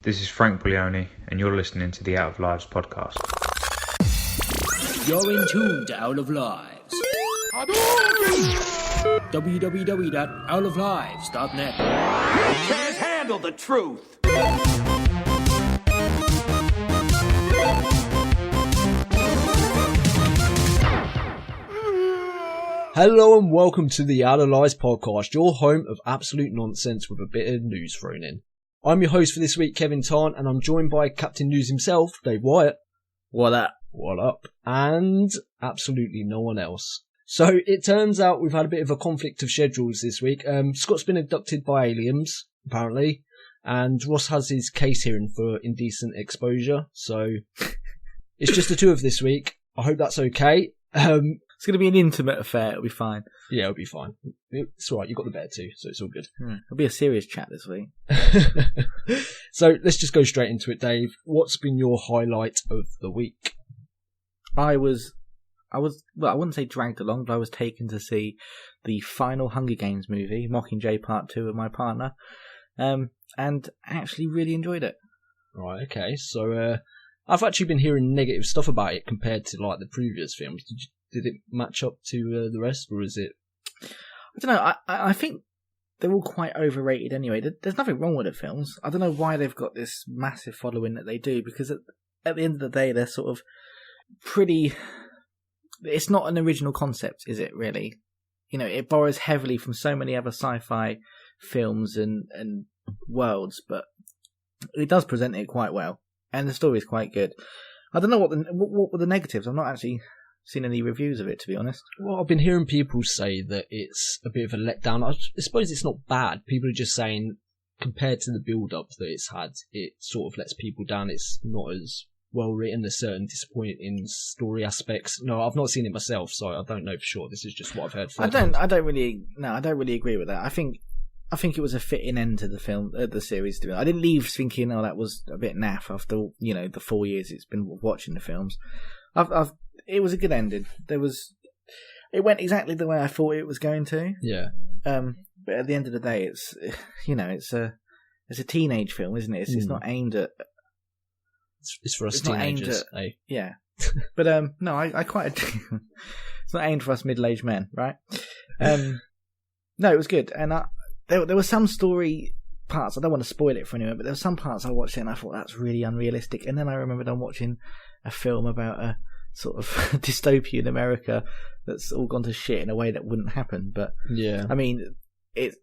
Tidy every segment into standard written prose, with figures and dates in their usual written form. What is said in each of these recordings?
This is Frank Buglioni, and you're listening to the Out of Lives podcast. You're in tune to Out of Lives. www.outoflives.net. You can't handle the truth. Hello and welcome to the Out of Lives podcast, your home of absolute nonsense with a bit of news thrown in. I'm your host for this week, Kevin Tarn, and I'm joined by Captain News himself, Dave Wyatt. What up? What up? And absolutely no one else. So it turns out we've had a bit of a conflict of schedules this week. Scott's been abducted by aliens, apparently, and Ross has his case hearing for indecent exposure. So it's just the two of this week. I hope that's okay. It's going to be an intimate affair. It'll be fine. Yeah, it'll be fine. It's alright, you've got the bear too, so it's all good. It'll be a serious chat this week. So let's just go straight into it, Dave. What's been your highlight of the week? I was, well, I wouldn't say dragged along, but I was taken to see the final Hunger Games movie, Mockingjay Part 2 with my partner, and actually really enjoyed it. Right, okay. So I've actually been hearing negative stuff about it compared to like the previous films. Did it match up to the rest, or is it? I don't know. I think they're all quite overrated anyway. There's nothing wrong with the films. I don't know why they've got this massive following that they do, because at the end of the day, they're sort of pretty... It's not an original concept, is it, really? You know, it borrows heavily from so many other sci-fi films and worlds, but it does present it quite well, and the story is quite good. I don't know what were the negatives. I've not actually seen any reviews of it, to be honest. Well, I've been hearing people say that it's a bit of a letdown. I suppose it's not bad. People are just saying, compared to the build-up that it's had, it sort of lets people down. It's not as well written. There's certain disappointing story aspects. No, I've not seen it myself, so I don't know for sure. This is just what I've heard. I don't really agree with that. I think it was a fitting end to the film, the series. I didn't leave thinking, oh, that was a bit naff after the 4 years it's been watching the films. It was a good ending. It went exactly the way I thought it was going to. Yeah. But at the end of the day, it's a teenage film, isn't it? It's not aimed at. It's for us teenagers. Yeah. But no, I quite. It's not aimed for us middle-aged men, right? No, it was good, and there were some story parts. I don't want to spoil it for anyone, but there were some parts I watched it and I thought that's really unrealistic. And then I remembered I'm watching a film about a sort of dystopian America that's all gone to shit in a way that wouldn't happen. But yeah, I mean, there's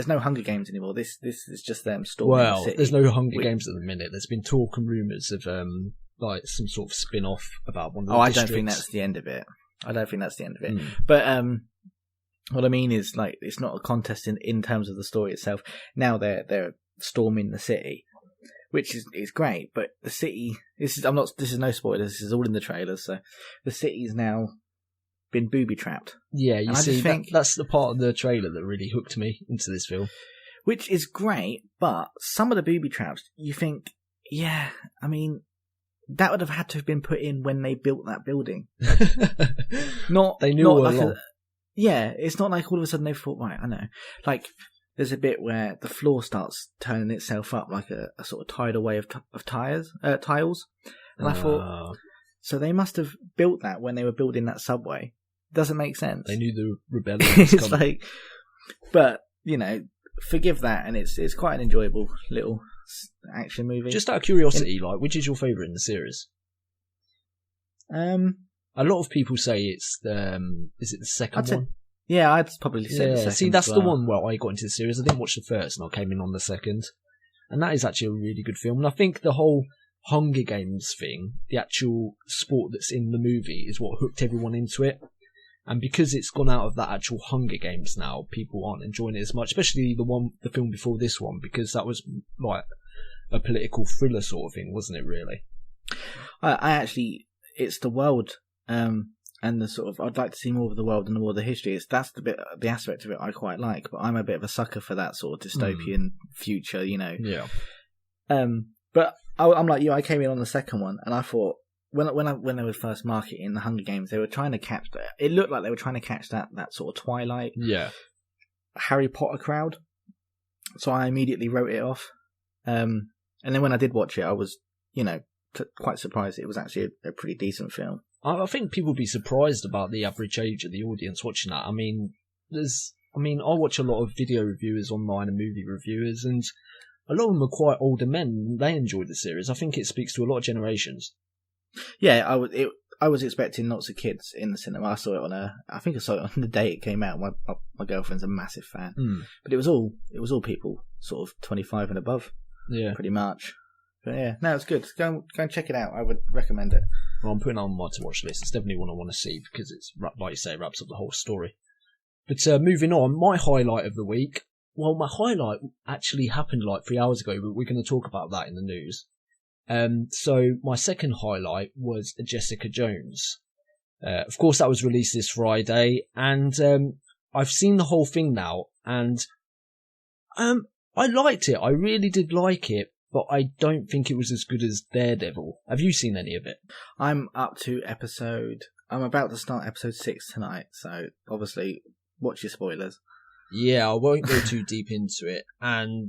no Hunger Games anymore. This is just them storming the city. There's no Hunger Games at the minute. There's been talk and rumours of like some sort of spin-off about one of the districts. I don't think that's the end of it. But what I mean is, like, it's not a contest in terms of the story itself. Now they're storming the city, which is great. But the city, this is no spoilers. This is all in the trailers. So the city's now been booby trapped. Yeah, you see, that's the part of the trailer that really hooked me into this film. Which is great, but some of the booby traps, you think, yeah, I mean, that would have had to have been put in when they built that building. They knew all along. Yeah, it's not like all of a sudden they thought, right, I know. Like, there's a bit where the floor starts turning itself up like a sort of tidal wave of tiles. And I thought, so they must have built that when they were building that subway. Doesn't make sense. They knew the rebellion was it's coming. Like, but, forgive that, and it's quite an enjoyable little action movie. Just out of curiosity, which is your favourite in the series? A lot of people say it's is it the second one? Yeah, I'd probably say the second. See, that's the one where I got into the series. I didn't watch the first, and I came in on the second. And that is actually a really good film. And I think the whole Hunger Games thing, the actual sport that's in the movie, is what hooked everyone into it. And because it's gone out of that actual Hunger Games now, people aren't enjoying it as much, especially the film before this one, because that was like a political thriller sort of thing, wasn't it, really? I actually, it's the world, and the sort of, I'd like to see more of the world and more of the history. That's the aspect of it I quite like, but I'm a bit of a sucker for that sort of dystopian future, Yeah. But I'm like you, I came in on the second one, and I thought, when they were first marketing the Hunger Games, they were trying to catch. It looked like they were trying to catch that sort of Twilight, Harry Potter crowd. So I immediately wrote it off. And then when I did watch it, I was, quite surprised. It was actually a pretty decent film. I think people would be surprised about the average age of the audience watching that. I mean, I watch a lot of video reviewers online and movie reviewers, and a lot of them are quite older men. They enjoy the series. I think it speaks to a lot of generations. Yeah, I was expecting lots of kids in the cinema. I saw it I think I saw it on the day it came out. My girlfriend's a massive fan, but it was all people sort of 25 and above. Yeah, pretty much. But yeah, no, it's good. Go and check it out. I would recommend it. Well, I'm putting it on my to watch list. It's definitely one I want to see because it's, like you say, it wraps up the whole story. But moving on, my highlight of the week. Well, my highlight actually happened like 3 hours ago, but we're going to talk about that in the news. So my second highlight was Jessica Jones. Of course, that was released this Friday, and I've seen the whole thing now, and I liked it. I really did like it, but I don't think it was as good as Daredevil. Have you seen any of it? I'm about to start episode 6 tonight, so obviously watch your spoilers. Yeah, I won't go too deep into it, and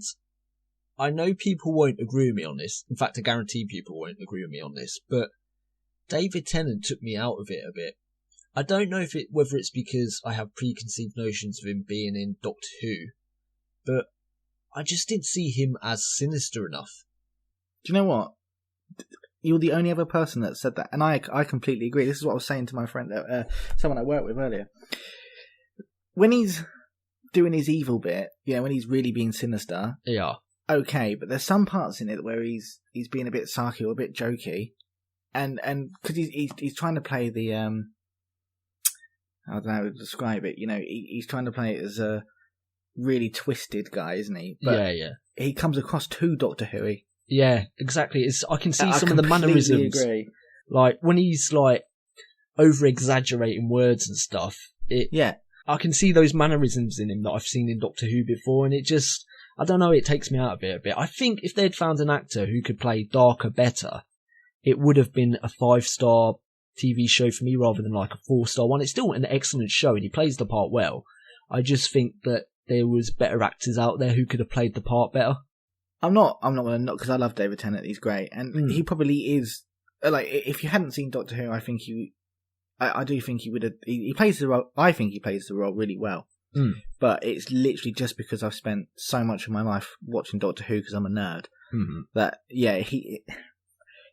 I know people won't agree with me on this. In fact, I guarantee people won't agree with me on this, but David Tennant took me out of it a bit. I don't know whether it's because I have preconceived notions of him being in Doctor Who, but I just didn't see him as sinister enough. Do you know what? You're the only other person that said that, and I completely agree. This is what I was saying to my friend, someone I worked with earlier. When he's doing his evil bit, when he's really being sinister, yeah, okay, but there's some parts in it where he's being a bit sarky or a bit jokey, and because he's trying to play the I don't know how to describe it. He's trying to play it as a really twisted guy, isn't he? But yeah. He comes across too Doctor Who-y. Yeah, exactly. I can see some of the mannerisms. Agree. Like when he's like over exaggerating words and stuff. I can see those mannerisms in him that I've seen in Doctor Who before, and it just, I don't know, it takes me out of it a bit. I think if they'd found an actor who could play darker better, it would have been a 5-star TV show for me rather than like a 4-star one. It's still an excellent show and he plays the part well. I just think that there was better actors out there who could have played the part better. I'm not going to knock, because I love David Tennant. He's great, and he probably is. Like, if you hadn't seen Doctor Who, I think I do think he would have. He plays the role. I think he plays the role really well. But it's literally just because I've spent so much of my life watching Doctor Who because I'm a nerd. That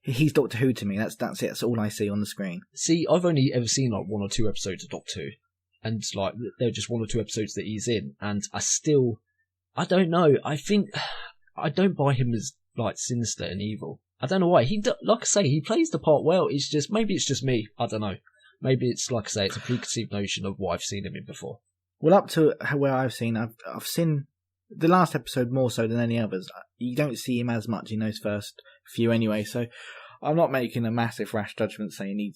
he's Doctor Who to me. That's it. That's all I see on the screen. See, I've only ever seen like 1 or 2 episodes of Doctor Who, and like they're just 1 or 2 episodes that he's in, and I don't know. I think I don't buy him as like sinister and evil. I don't know why. Like I say, he plays the part well. It's just, maybe it's just me. I don't know. Maybe it's, like I say, it's a preconceived notion of what I've seen him in before. Well, up to where I've seen the last episode more so than any others. You don't see him as much in those first few anyway, so I'm not making a massive rash judgment saying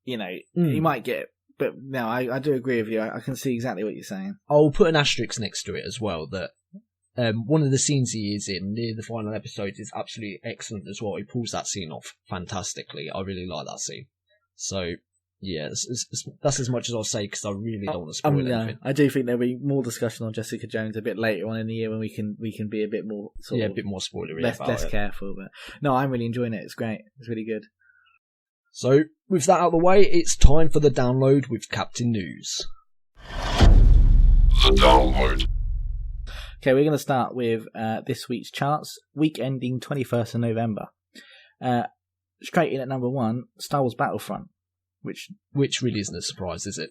he might get, but no, I do agree with you. I can see exactly what you're saying. I'll put an asterisk next to it as well, that one of the scenes he is in near the final episode is absolutely excellent as well. He pulls that scene off fantastically. I really like that scene. So, yeah, that's as much as I'll say, because I really don't want to spoil anything. I do think there'll be more discussion on Jessica Jones a bit later on in the year when we can be a bit more a bit more spoilery, less careful. But no, I'm really enjoying it. It's great. It's really good. So, with that out of the way, it's time for the download with Captain News. The download. Okay, we're going to start with this week's charts, week ending 21st of November. Straight in at number 1, Star Wars Battlefront, which really isn't a surprise, is it?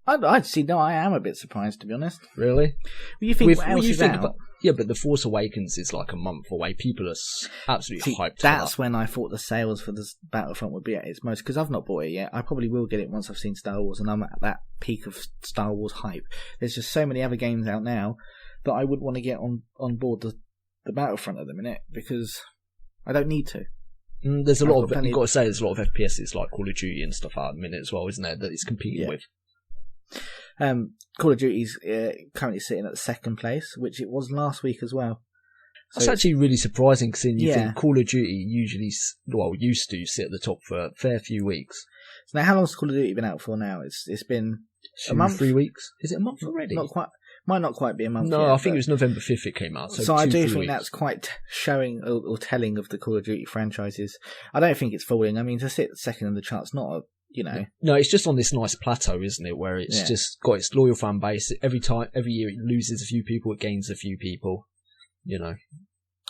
I am a bit surprised, to be honest. Really? Well, you think what else is out? Yeah, but The Force Awakens is like a month away. People are absolutely hyped for that. That's when I thought the sales for this Battlefront would be at its most, because I've not bought it yet. I probably will get it once I've seen Star Wars, and I'm at that peak of Star Wars hype. There's just so many other games out now that I wouldn't want to get on board the Battlefront at the minute, because I don't need to. There's a lot of, you've got to say, there's a lot of FPSs like Call of Duty and stuff at the minute as well, isn't there, that it's competing with? Call of Duty's currently sitting at 2nd place, which it was last week as well. So that's actually really surprising, considering you think Call of Duty used to sit at the top for a fair few weeks. So now, how long has Call of Duty been out for now? It's been a month, 3 weeks. Is it a month already? Not quite. Might not quite be a month. No, yet, I think it was November 5th it came out. So I do 3 think weeks. that's quite showing or telling of the Call of Duty franchises. I don't think it's falling. I mean, to sit second in the chart's not a, No, it's just on this nice plateau, isn't it? Where it's just got its loyal fan base. Every year it loses a few people, it gains a few people.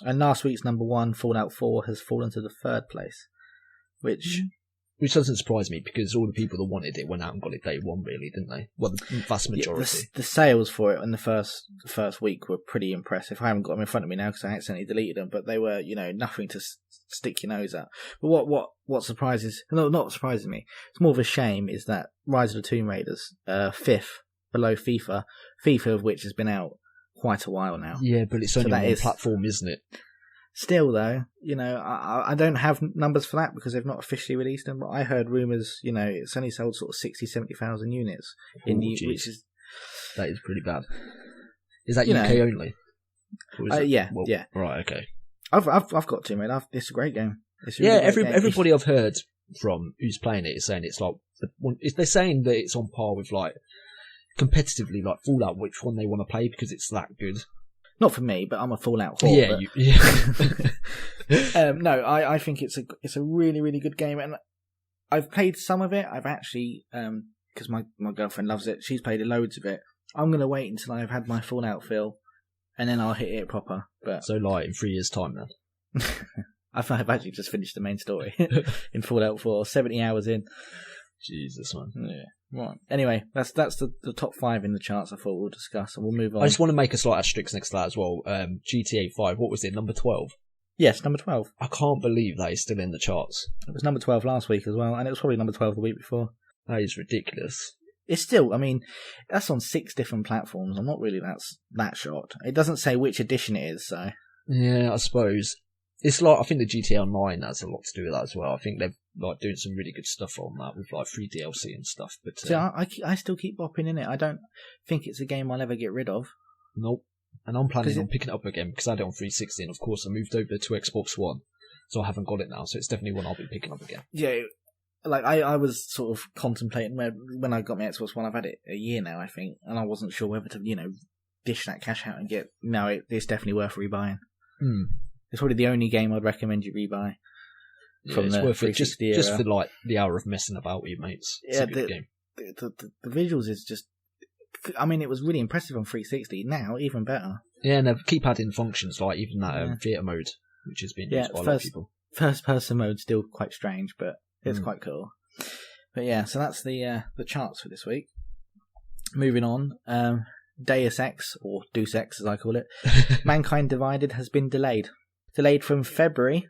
And last week's number 1, Fallout 4, has fallen to the 3rd place, which doesn't surprise me because all the people that wanted it went out and got it day one, really, didn't they? Well, the vast majority. The sales for it in the first week were pretty impressive. I haven't got them in front of me now because I accidentally deleted them, but they were, nothing to stick your nose at. But what surprises, no, not surprises me, it's more of a shame, is that Rise of the Tomb Raiders, 5th below FIFA of which has been out quite a while now. Yeah, but it's only on one platform, isn't it? Still, though, I don't have numbers for that because they've not officially released them, but I heard rumours, it's only sold sort of 60,000, 70,000 units, which is... That is pretty bad. Is that UK only? Yeah. Right, okay. I've got Tomb Raider. It's a great game. Everybody I've heard from who's playing it is saying it's like... They're saying that it's on par with, like, competitively, like Fallout, which one they want to play because it's that good. Not for me, but I'm a Fallout whore. No, I think it's a really, really good game, and I've played some of it. I've actually, because my girlfriend loves it, she's played loads of it. I'm going to wait until I've had my Fallout fill, and then I'll hit it proper. But so, like, in 3 years' time, then? I've actually just finished the main story in Fallout 4, 70 hours in. Jesus, man. Yeah. Right. Anyway, that's the top 5 in the charts I thought we'll discuss, and we'll move on. I just want to make a slight asterisk next to that as well. GTA 5, what was it, number 12? Yes, number 12. I can't believe that is still in the charts. It was number 12 last week as well, and it was probably number 12 the week before. That is ridiculous. It's still, I mean, that's on 6 different platforms. I'm not really that shocked. It doesn't say which edition it is, so... Yeah, I suppose. It's like, I think the GTA Online has a lot to do with that as well. I think they're like doing some really good stuff on that with like free DLC and stuff. But see, I still keep bopping in it. I don't think it's a game I'll ever get rid of. Nope. And I'm planning on picking it up again because I had it on 360, and of course I moved over to Xbox One, so I haven't got it now. So it's definitely one I'll be picking up again. Yeah, like I was sort of contemplating when I got my Xbox One. I've had it a year now, I think, and I wasn't sure whether to dish that cash out and get. No, it's definitely worth rebuying. It's probably the only game I'd recommend you rebuy. From it's worth it just for like the hour of messing about with your mates. It's a good game. The visuals is just. I mean, it was really impressive on 360. Now, even better. Yeah, and they keep adding functions like even that theatre mode, which has been used by a lot of people. First person mode still quite strange, but it's quite cool. But yeah, so that's the charts for this week. Moving on, Deus Ex, or Deus Ex as I call it, Mankind Divided has been delayed. Delayed from February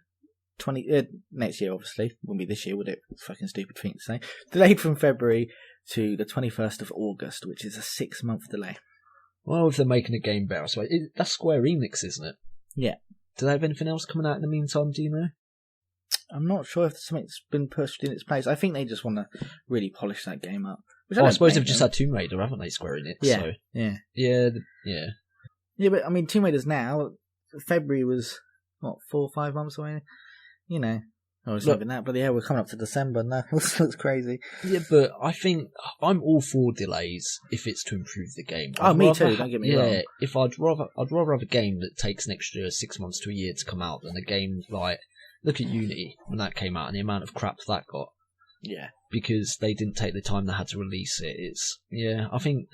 20 next year, obviously. Wouldn't be this year, would it? It's a fucking stupid thing to say. Delayed from February to the 21st of August, which is a 6-month delay. Well, if they're making a game better, so that's Square Enix, isn't it? Yeah. Do they have anything else coming out in the meantime, do you know? I'm not sure if something's been pushed in its place. I think they just want to really polish that game up. I suppose they've just had Tomb Raider, haven't they, Square Enix? Yeah, so. yeah. Yeah, but I mean, Tomb Raider's now, February was, 4 or 5 months away? It's not even that, but yeah, we're coming up to December now. It looks crazy. Yeah, but I think I'm all for delays if it's to improve the game. Me too, don't get me wrong. Yeah, if I'd rather have a game that takes an extra 6 months to a year to come out than a game like, look at Unity when that came out and the amount of crap that got. Yeah. Because they didn't take the time they had to release it. I think...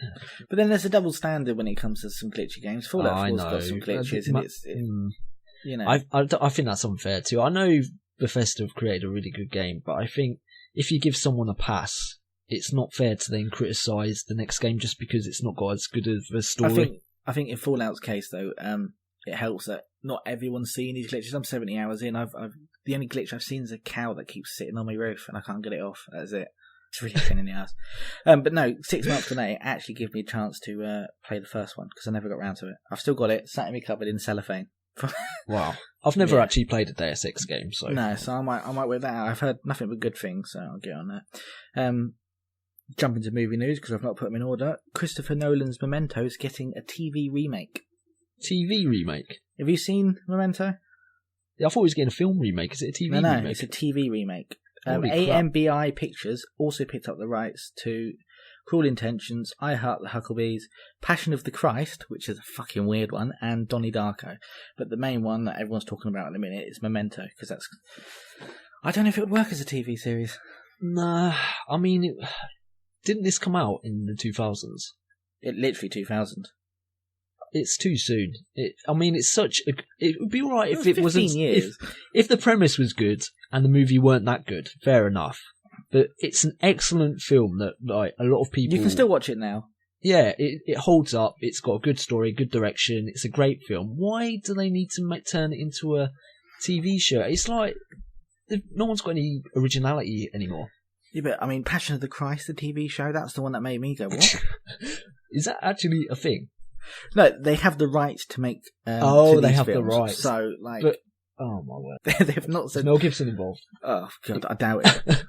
But then there's a double standard when it comes to some glitchy games. Fallout 4's got some glitches, I think that's unfair too. I know Bethesda have created a really good game, but I think if you give someone a pass, it's not fair to then criticise the next game just because it's not got as good of a story. I think in Fallout's case, though, it helps that not everyone's seeing these glitches. I'm 70 hours in. The only glitch I've seen is a cow that keeps sitting on my roof, and I can't get it off. That's it. It's really pain in the ass. But no, 6 months delay actually gave me a chance to play the first one because I never got around to it. I've still got it sat in my cupboard in cellophane. Wow, I've never actually played a Deus Ex game, so no. So I might whip that out. I've heard nothing but good things, so I'll get on that. Jump into movie news because I've not put them in order. Christopher Nolan's Memento is getting a TV remake. TV remake? Have you seen Memento? Yeah, I thought he was getting a film remake. Is it a TV remake? No, it's a TV remake. AMBI Pictures also picked up the rights to Cruel Intentions, I Heart the Hucklebees, Passion of the Christ, which is a fucking weird one, and Donnie Darko. But the main one that everyone's talking about in a minute is Memento, because that's... I don't know if it would work as a TV series. Nah, I mean, didn't this come out in the 2000s? It literally 2000. It's too soon. It's such a... It would be alright if it 15 wasn't... years. If the premise was good and the movie weren't that good, fair enough. But it's an excellent film that like a lot of people... You can still watch it now. Yeah, it holds up. It's got a good story, good direction. It's a great film. Why do they need to turn it into a TV show? It's like no one's got any originality anymore. Yeah, but I mean, Passion of the Christ, the TV show, that's the one that made me go, what? Is that actually a thing? No, they have the right to make. They these have films. the right. So, like, but, oh my word, they've not said. Mel Gibson involved. Oh god, I doubt it.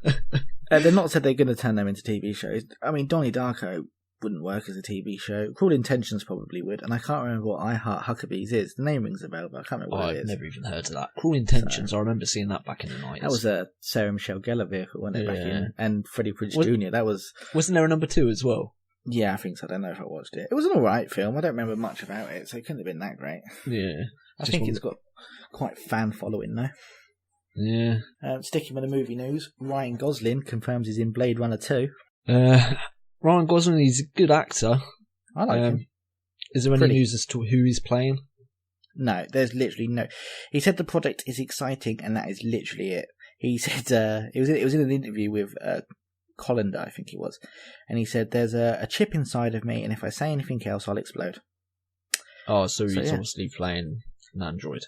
They've not said they're going to turn them into TV shows. I mean, Donnie Darko wouldn't work as a TV show. Cruel Intentions probably would, and I can't remember what I Heart Huckabees is. The name rings a bell, but I can't remember what it is. I've never even heard of that. Cruel Intentions. I remember seeing that back in the 90s. That was a Sarah Michelle Gellar vehicle, wasn't it? Back in, and Freddie Prinze Jr. That was. Wasn't there a number 2 as well? Yeah, I think so. I don't know if I watched it. It was an alright film. I don't remember much about it, so it couldn't have been that great. Yeah. I think it's got quite fan following though. Yeah. Sticking with the movie news, Ryan Gosling confirms he's in Blade Runner 2. Ryan Gosling, he's a good actor. I like him. Is there any news as to who he's playing? No, there's literally no. He said the project is exciting, and that is literally it. He said it was in an interview with Colander, I think he was, and he said there's a chip inside of me, and if I say anything else, I'll explode. Oh, so he's obviously playing an android.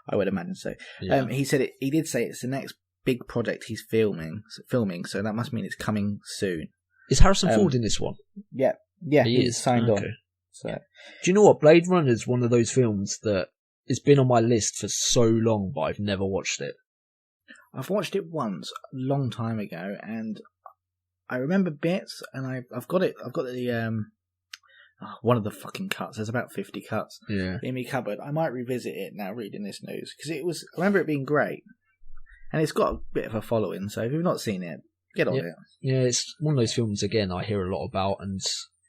I would imagine so. Yeah. He said he did say it's the next big project he's filming, so that must mean it's coming soon. Is Harrison Ford in this one? Yeah, he is signed on. So, do you know what? Blade Runner is one of those films that it's been on my list for so long, but I've never watched it. I've watched it once, a long time ago, and I remember bits, and I've got it. I've got the one of the fucking cuts. There's about 50 cuts in my cupboard. I might revisit it now, reading this news, because I remember it being great, and it's got a bit of a following. So if you've not seen it, get on it. Yeah, it's one of those films again I hear a lot about, and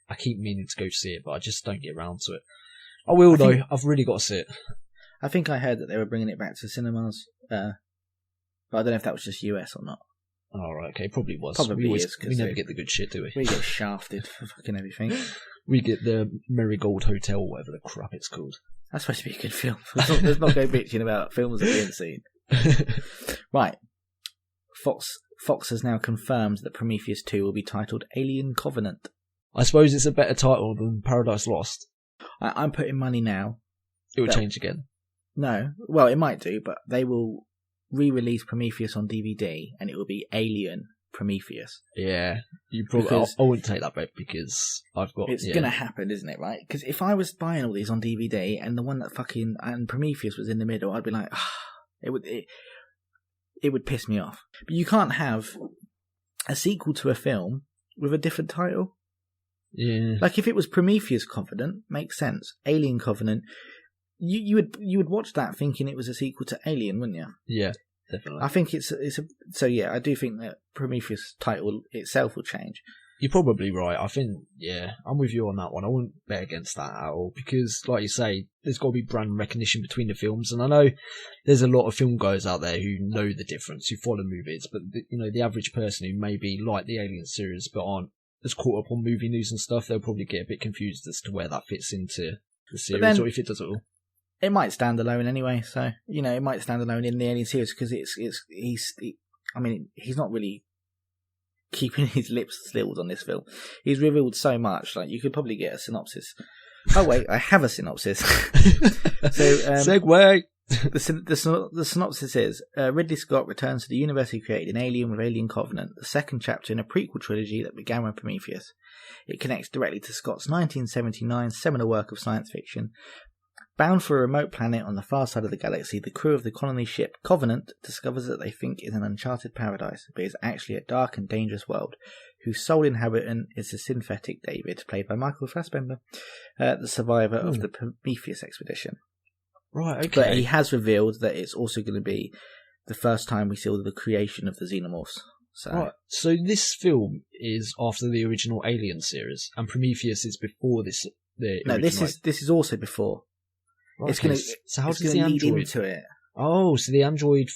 I keep meaning to go see it, but I just don't get around to it. I will though. I've really got to see it. I think I heard that they were bringing it back to cinemas, but I don't know if that was just US or not. Oh, right, okay, probably was. Probably is. We never get the good shit, do we? We get shafted for fucking everything. We get the Marigold Hotel, whatever the crap it's called. That's supposed to be a good film. Let's not go bitching about films that we haven't seen. Right. Fox has now confirmed that Prometheus 2 will be titled Alien Covenant. I suppose it's a better title than Paradise Lost. I'm putting money now. It will change again. No. Well, it might do, but they will re-release Prometheus on DVD, and it will be Alien Prometheus. Yeah, you probably. I wouldn't take that bet because I've got. It's going to happen, isn't it? Right? Because if I was buying all these on DVD and the one that and Prometheus was in the middle, I'd be like, it would piss me off. But you can't have a sequel to a film with a different title. Yeah. Like if it was Prometheus Covenant, makes sense. Alien Covenant. You would watch that thinking it was a sequel to Alien, wouldn't you? Yeah, definitely. I think so yeah, I do think that Prometheus title itself will change. You're probably right. I think, I'm with you on that one. I wouldn't bet against that at all because, like you say, there's got to be brand recognition between the films. And I know there's a lot of film guys out there who know the difference, who follow movies, but the average person who maybe like the Alien series but aren't as caught up on movie news and stuff, they'll probably get a bit confused as to where that fits into the series or if it does at all. It might stand alone anyway, so it might stand alone in the Alien series because he's not really keeping his lips sealed on this film. He's revealed so much, like you could probably get a synopsis. Oh wait, I have a synopsis. Segue. The synopsis is Ridley Scott returns to the universe he created in Alien with Alien Covenant, the second chapter in a prequel trilogy that began with Prometheus. It connects directly to Scott's 1979 seminal work of science fiction. Bound for a remote planet on the far side of the galaxy, the crew of the colony ship Covenant discovers that they think is an uncharted paradise, but is actually a dark and dangerous world, whose sole inhabitant is the synthetic David, played by Michael Fassbender, the survivor of the Prometheus expedition. Right, okay. But he has revealed that it's also going to be the first time we see the creation of the xenomorphs. So, Right. So this film is after the original Alien series, and Prometheus is before this. this is also before. Right, It's gonna So how it's does gonna the lead android? into it. Oh, so the android.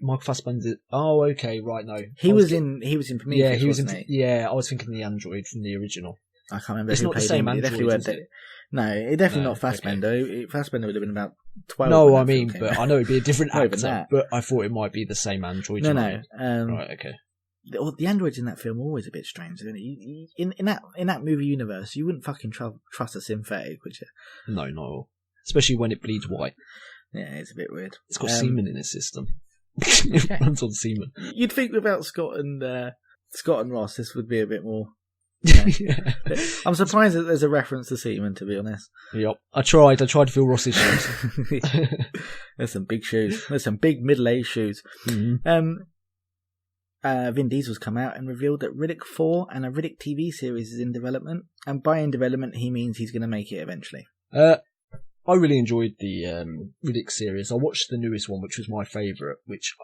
Michael Fassbender. Oh, okay, right. No, He was in Prometheus. Yeah, he was in. wasn't he? Yeah, I was thinking the android from the original. I can't remember. It's who not the played same him. It definitely android, is weren't. it? No, it definitely No, not Fassbender. Fassbender would have been about 12. No, when I that film mean, came but out. I know it'd be a different Not even actor. that. But I thought it might be the same android. No, you no. know? Right. Okay. The androids in that film are always a bit strange, isn't it? In that movie universe, you wouldn't fucking trust a synthetic, would you? No, not at all. Especially when it bleeds white. Yeah, it's a bit weird. It's got semen in its system. It runs on semen. You'd think without Scott and Ross, this would be a bit more. Yeah. I'm surprised that there's a reference to semen, to be honest. Yep. I tried to fill Ross's shoes. There's some big shoes. There's some big middle-aged shoes. Mm-hmm. Vin Diesel's come out and revealed that Riddick 4 and a Riddick TV series is in development. And by in development, he means he's going to make it eventually. I really enjoyed the Riddick series. I watched the newest one, which was my favourite, which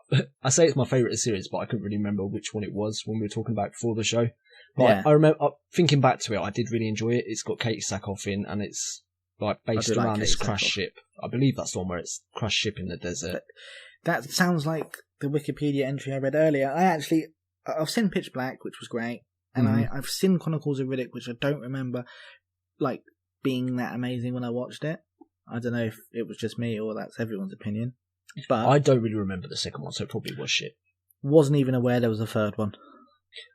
I say it's my favourite of the series, but I couldn't really remember which one it was when we were talking about it before the show. But Yeah. I remember thinking back to it, I did really enjoy it. It's got Katie Sackhoff in, and it's like based I do like around this Katie crash Sackhoff. ship. I believe that's the one where it's crashed ship in the desert. That sounds like the Wikipedia entry I read earlier. I've seen Pitch Black, which was great, and I've seen Chronicles of Riddick, which I don't remember like being that amazing when I watched it. I don't know if it was just me or that's everyone's opinion, but I don't really remember the second one, so it probably was shit. wasn't even aware there was a third one.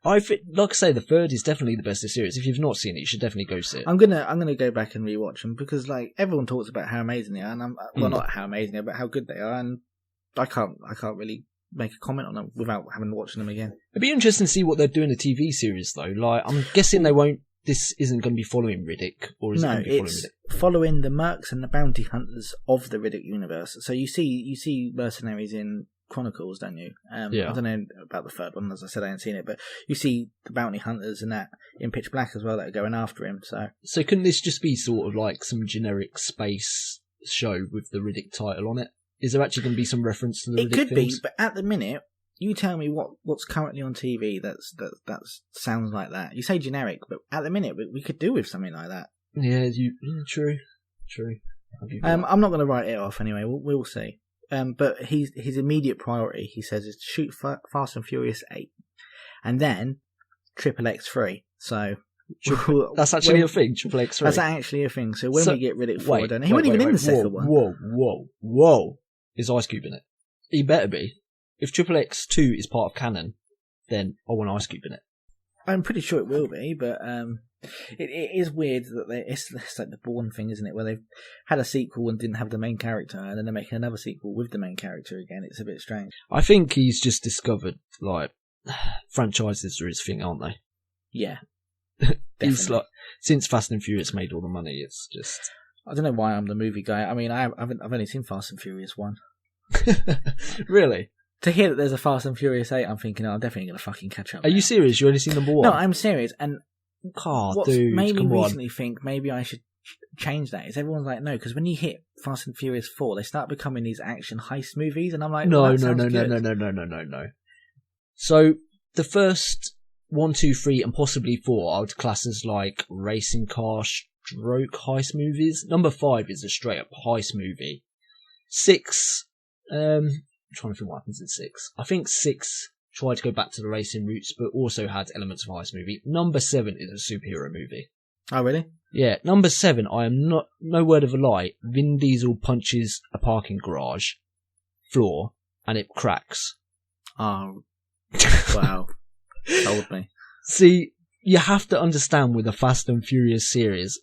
Like I say, the third is definitely the best of the series. If you've not seen it, you should definitely go see it. I'm gonna go back and rewatch them because like everyone talks about how amazing they are, and well, not how amazing they are, but how good they are, and I can't really make a comment on them without having watched them again. It'd be interesting to see what they're doing in the TV series, though. Like, I'm guessing they won't. This isn't going to be following Riddick, or is it No, going to be following it's Riddick? following the mercs and the bounty hunters of the Riddick universe. So you see mercenaries in Chronicles, don't you? Yeah. I don't know about the third one, as I said, I haven't seen it, but you see the bounty hunters and that in Pitch Black as well that are going after him. So couldn't this just be sort of like some generic space show with the Riddick title on it? Is there actually going to be some reference to the it Riddick could films? be, but at the minute, you tell me what's currently on TV that sounds like that. You say generic, but at the minute we could do with something like that. Yeah, true. I'll give you that. I'm not going to write it off anyway. We'll see. But his immediate priority, he says, is to shoot Fast and Furious 8, and then Triple X3. So That's actually a thing. Triple X3. That's actually a thing. So when we get Riddick 4, I don't know. He wasn't even in the second one. Whoa! Is Ice Cube in it? He better be. If Triple X2 is part of canon, then I want Ice Cube in it. I'm pretty sure it will be, but it is weird that it's like the Bourne thing, isn't it? Where they've had a sequel and didn't have the main character, and then they're making another sequel with the main character again. It's a bit strange. I think he's just discovered, like, franchises are his thing, aren't they? Yeah. He's Definitely. like, since Fast and Furious made all the money, it's just... I don't know why I'm the movie guy. I mean, I've only seen Fast and Furious 1. Really? To hear that there's a Fast and Furious 8, I'm thinking, I'm definitely going to fucking catch up. Are you serious? You only seen number one? No, I'm serious. And what's dude, made me come on. recently think maybe I should change that is everyone's like, no, because when you hit Fast and Furious 4, they start becoming these action heist movies, and I'm like, No. that sounds good. So, the first 1, 2, 3, and possibly 4 I would class as like racing car stroke heist movies. Number 5 is a straight up heist movie. 6, I'm trying to think what happens in 6. I think 6 tried to go back to the racing roots, but also had elements of heist movie. Number 7 is a superhero movie. Oh, really? Yeah, number 7, I am not, no word of a lie, Vin Diesel punches a parking garage floor and it cracks. Oh, wow. Told me. See, you have to understand with the Fast and Furious series,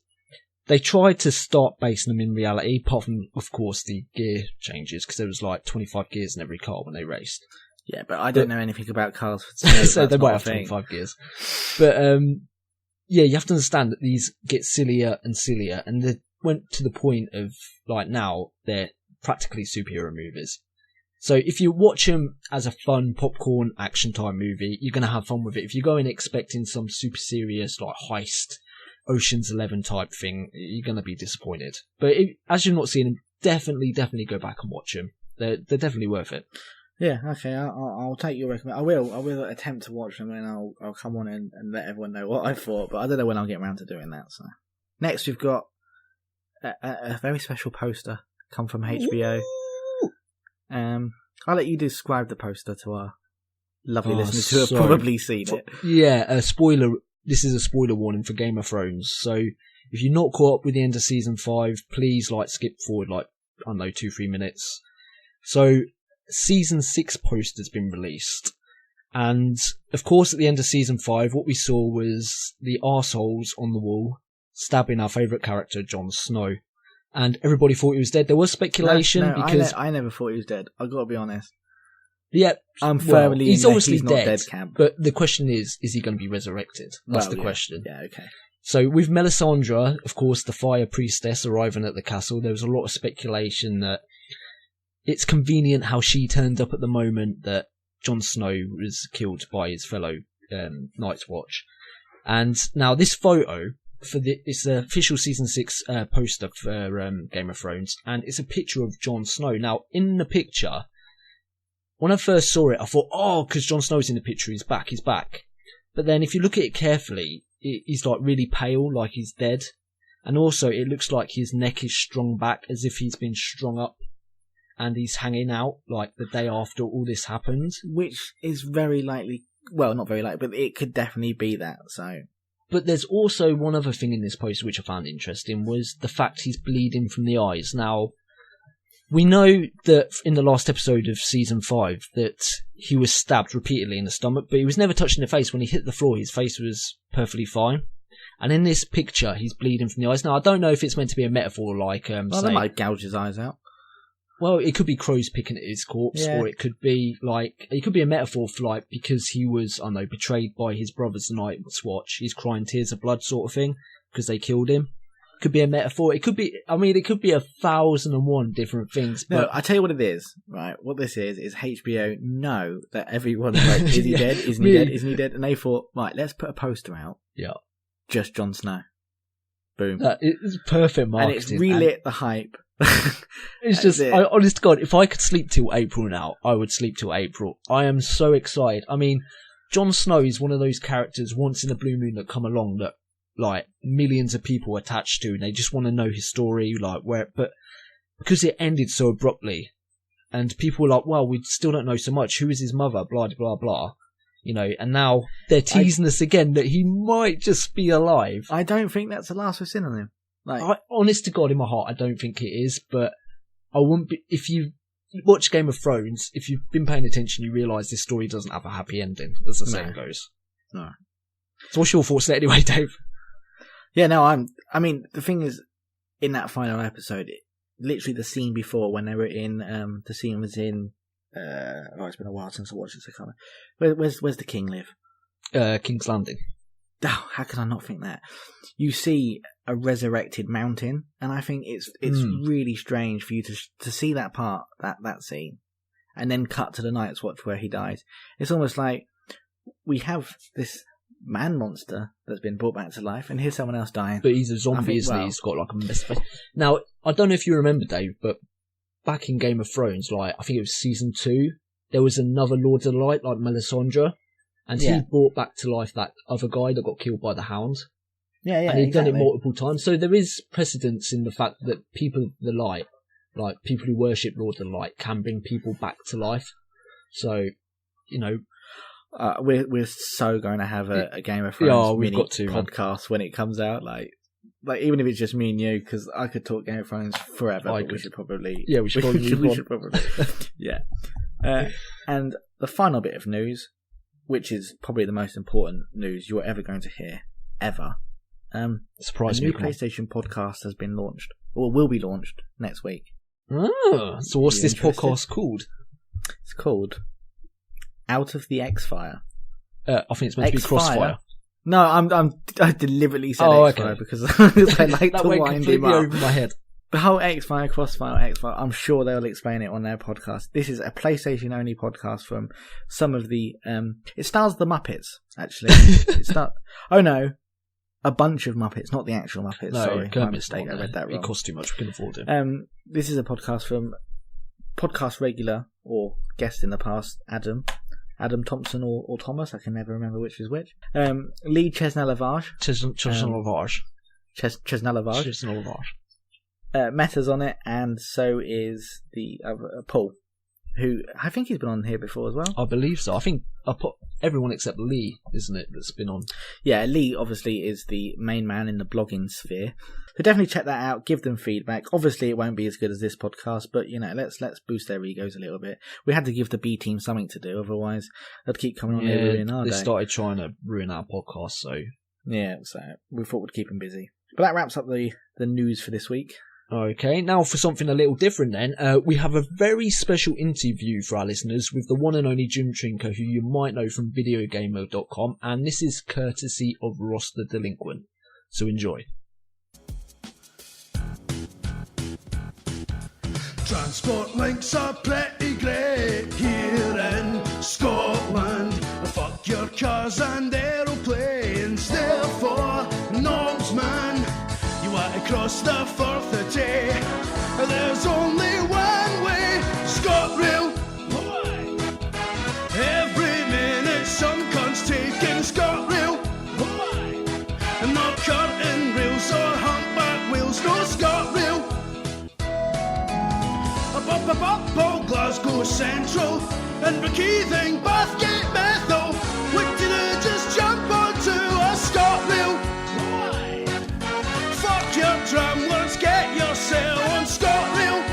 they tried to start basing them in reality, apart from, of course, the gear changes, because there was like 25 gears in every car when they raced. Yeah, but I don't know anything about cars. So they might have 25 gears. But, yeah, you have to understand that these get sillier and sillier, and they went to the point of, like, now, they're practically superhero movies. So if you watch them as a fun popcorn action time movie, you're going to have fun with it. If you go in expecting some super serious, like, heist, Ocean's 11 type thing, you're going to be disappointed. But as you're not seeing them, definitely go back and watch them. They're definitely worth it. Yeah, okay, I'll take your recommendation. I will attempt to watch them, and I'll come on and let everyone know what I thought, but I don't know when I'll get around to doing that. So next we've got a very special poster come from HBO. I'll let you describe the poster to our lovely listeners who have probably seen it. Yeah, a spoiler. This is a spoiler warning for Game of Thrones. So if you're not caught up with the end of season 5, please skip forward 2-3 minutes. So season 6 poster's been released, and of course at the end of season 5, what we saw was the arseholes on the wall stabbing our favourite character, Jon Snow. And everybody thought he was dead. There was speculation because I never thought he was dead. I've got to be honest. Yeah, I'm firmly he's obviously he's not dead camp. But the question is he going to be resurrected? That's the question. Yeah, okay. So with Melisandre, of course, the fire priestess arriving at the castle, there was a lot of speculation that it's convenient how she turned up at the moment that Jon Snow was killed by his fellow Night's Watch. And now this photo it's the official season 6 poster for Game of Thrones, and it's a picture of Jon Snow. Now, in the picture, when I first saw it, I thought, because Jon Snow's in the picture, he's back. But then if you look at it carefully, he's really pale, like he's dead. And also, it looks like his neck is strung back, as if he's been strung up, and he's hanging out, the day after all this happened. Which is very likely, well, not very likely, but it could definitely be that, so... But there's also one other thing in this poster which I found interesting, was the fact he's bleeding from the eyes. Now, we know that in the last episode of season 5 that he was stabbed repeatedly in the stomach, but he was never touched in the face. When he hit the floor, his face was perfectly fine. And in this picture, he's bleeding from the eyes. Now, I don't know if it's meant to be a metaphor, they might gouge his eyes out. Well, it could be crows picking at his corpse, or it could be a metaphor for because he was, betrayed by his brothers, the Night's Watch. He's crying tears of blood sort of thing, because they killed him. Could be a metaphor. It could be, it could be 1,001 different things. But no, I tell you what it is, right? What this is HBO know that everyone's is he dead? Isn't he dead? Isn't he dead? And they thought, right, let's put a poster out. Yeah. Just Jon Snow. Boom. It's perfect marketing. And it's relit the hype. It's just, honest to God, if I could sleep till April now, I would sleep till April. I am so excited. Jon Snow is one of those characters once in a blue moon that come along that millions of people attached to, and they just want to know his story, but because it ended so abruptly, and people were like, well, we still don't know so much. Who is his mother? Blah, blah, blah. And now they're teasing us again that he might just be alive. I don't think that's the last we've seen on him. Honest to God, in my heart, I don't think it is, but I wouldn't be, if you watch Game of Thrones, if you've been paying attention, you realise this story doesn't have a happy ending, as the saying goes. No. So what's your thoughts there anyway, Dave? Yeah, no, the thing is, in that final episode, literally the scene before, when they were in, the scene was in, it's been a while since I watched this, I can't remember. Where's the king live? King's Landing. Oh, how can I not think that? You see a resurrected mountain, and I think it's really strange for you to see that part, that scene, and then cut to the Night's Watch where he dies. It's almost like we have this man monster that's been brought back to life, and here's someone else dying. But he's a zombie, isn't he? He's got a mess. Now, I don't know if you remember, Dave, but back in Game of Thrones, I think it was season 2, there was another Lord of the Light, Melisandre, and he brought back to life that other guy that got killed by the Hound. Yeah, and he'd done it multiple times. So there is precedence in the fact that people of the light, people who worship Lord of the Light, can bring people back to life. So, we're so going to have a Game of Thrones mini podcast when it comes out. Even if it's just me and you, because I could talk Game of Thrones forever. But we should probably. Yeah, we should probably. Yeah. And the final bit of news, which is probably the most important news you're ever going to hear, ever. Surprise me. A new PlayStation podcast has been launched, or will be launched next week. Oh, so what's this podcast called? It's called Out of the X-Fire. I think it's meant to be Crossfire. No, I deliberately said X-Fire because I like to wind him up. Over my head. The whole X-Fire, Crossfire, X-Fire, I'm sure they'll explain it on their podcast. This is a PlayStation-only podcast from some of the... it stars the Muppets, actually. A bunch of Muppets, not the actual Muppets. No, sorry, my mistake, I read that wrong. It costs too much, we can afford it. This is a podcast from podcast regular or guest in the past, Adam Thompson or Thomas, I can never remember which is which. Lee Chesnalavage. Chesnalavage. Meta's on it, and so is the other, Paul, who I think he's been on here before as well. I believe so. I think I put everyone except Lee, isn't it, that's been on? Yeah, Lee obviously is the main man in the blogging sphere. So definitely check that out. Give them feedback. Obviously, it won't be as good as this podcast, but let's boost their egos a little bit. We had to give the B team something to do, otherwise they'd keep coming on here ruining our day. They started trying to ruin our podcast, so so we thought we'd keep them busy. But that wraps up the news for this week. Okay, now for something a little different then. We have a very special interview for our listeners with the one and only Jim Trinca, who you might know from videogamer.com, and this is courtesy of Ross the Delinquent. So enjoy. Transport links are pretty great here in Scotland. Fuck your cars and aeroplanes, therefore, knobs man. You want to cross the Firth of Tay, there's only one way, ScotRail. Every minute some cunt's taking ScotRail. And not curtain rails or humpback wheels, no ScotRail. Up, Glasgow Central, and Bekeithing, Bathgate, Methil. What do you just jump onto a ScotRail? Fuck your tramlets, get yourself on ScotRail.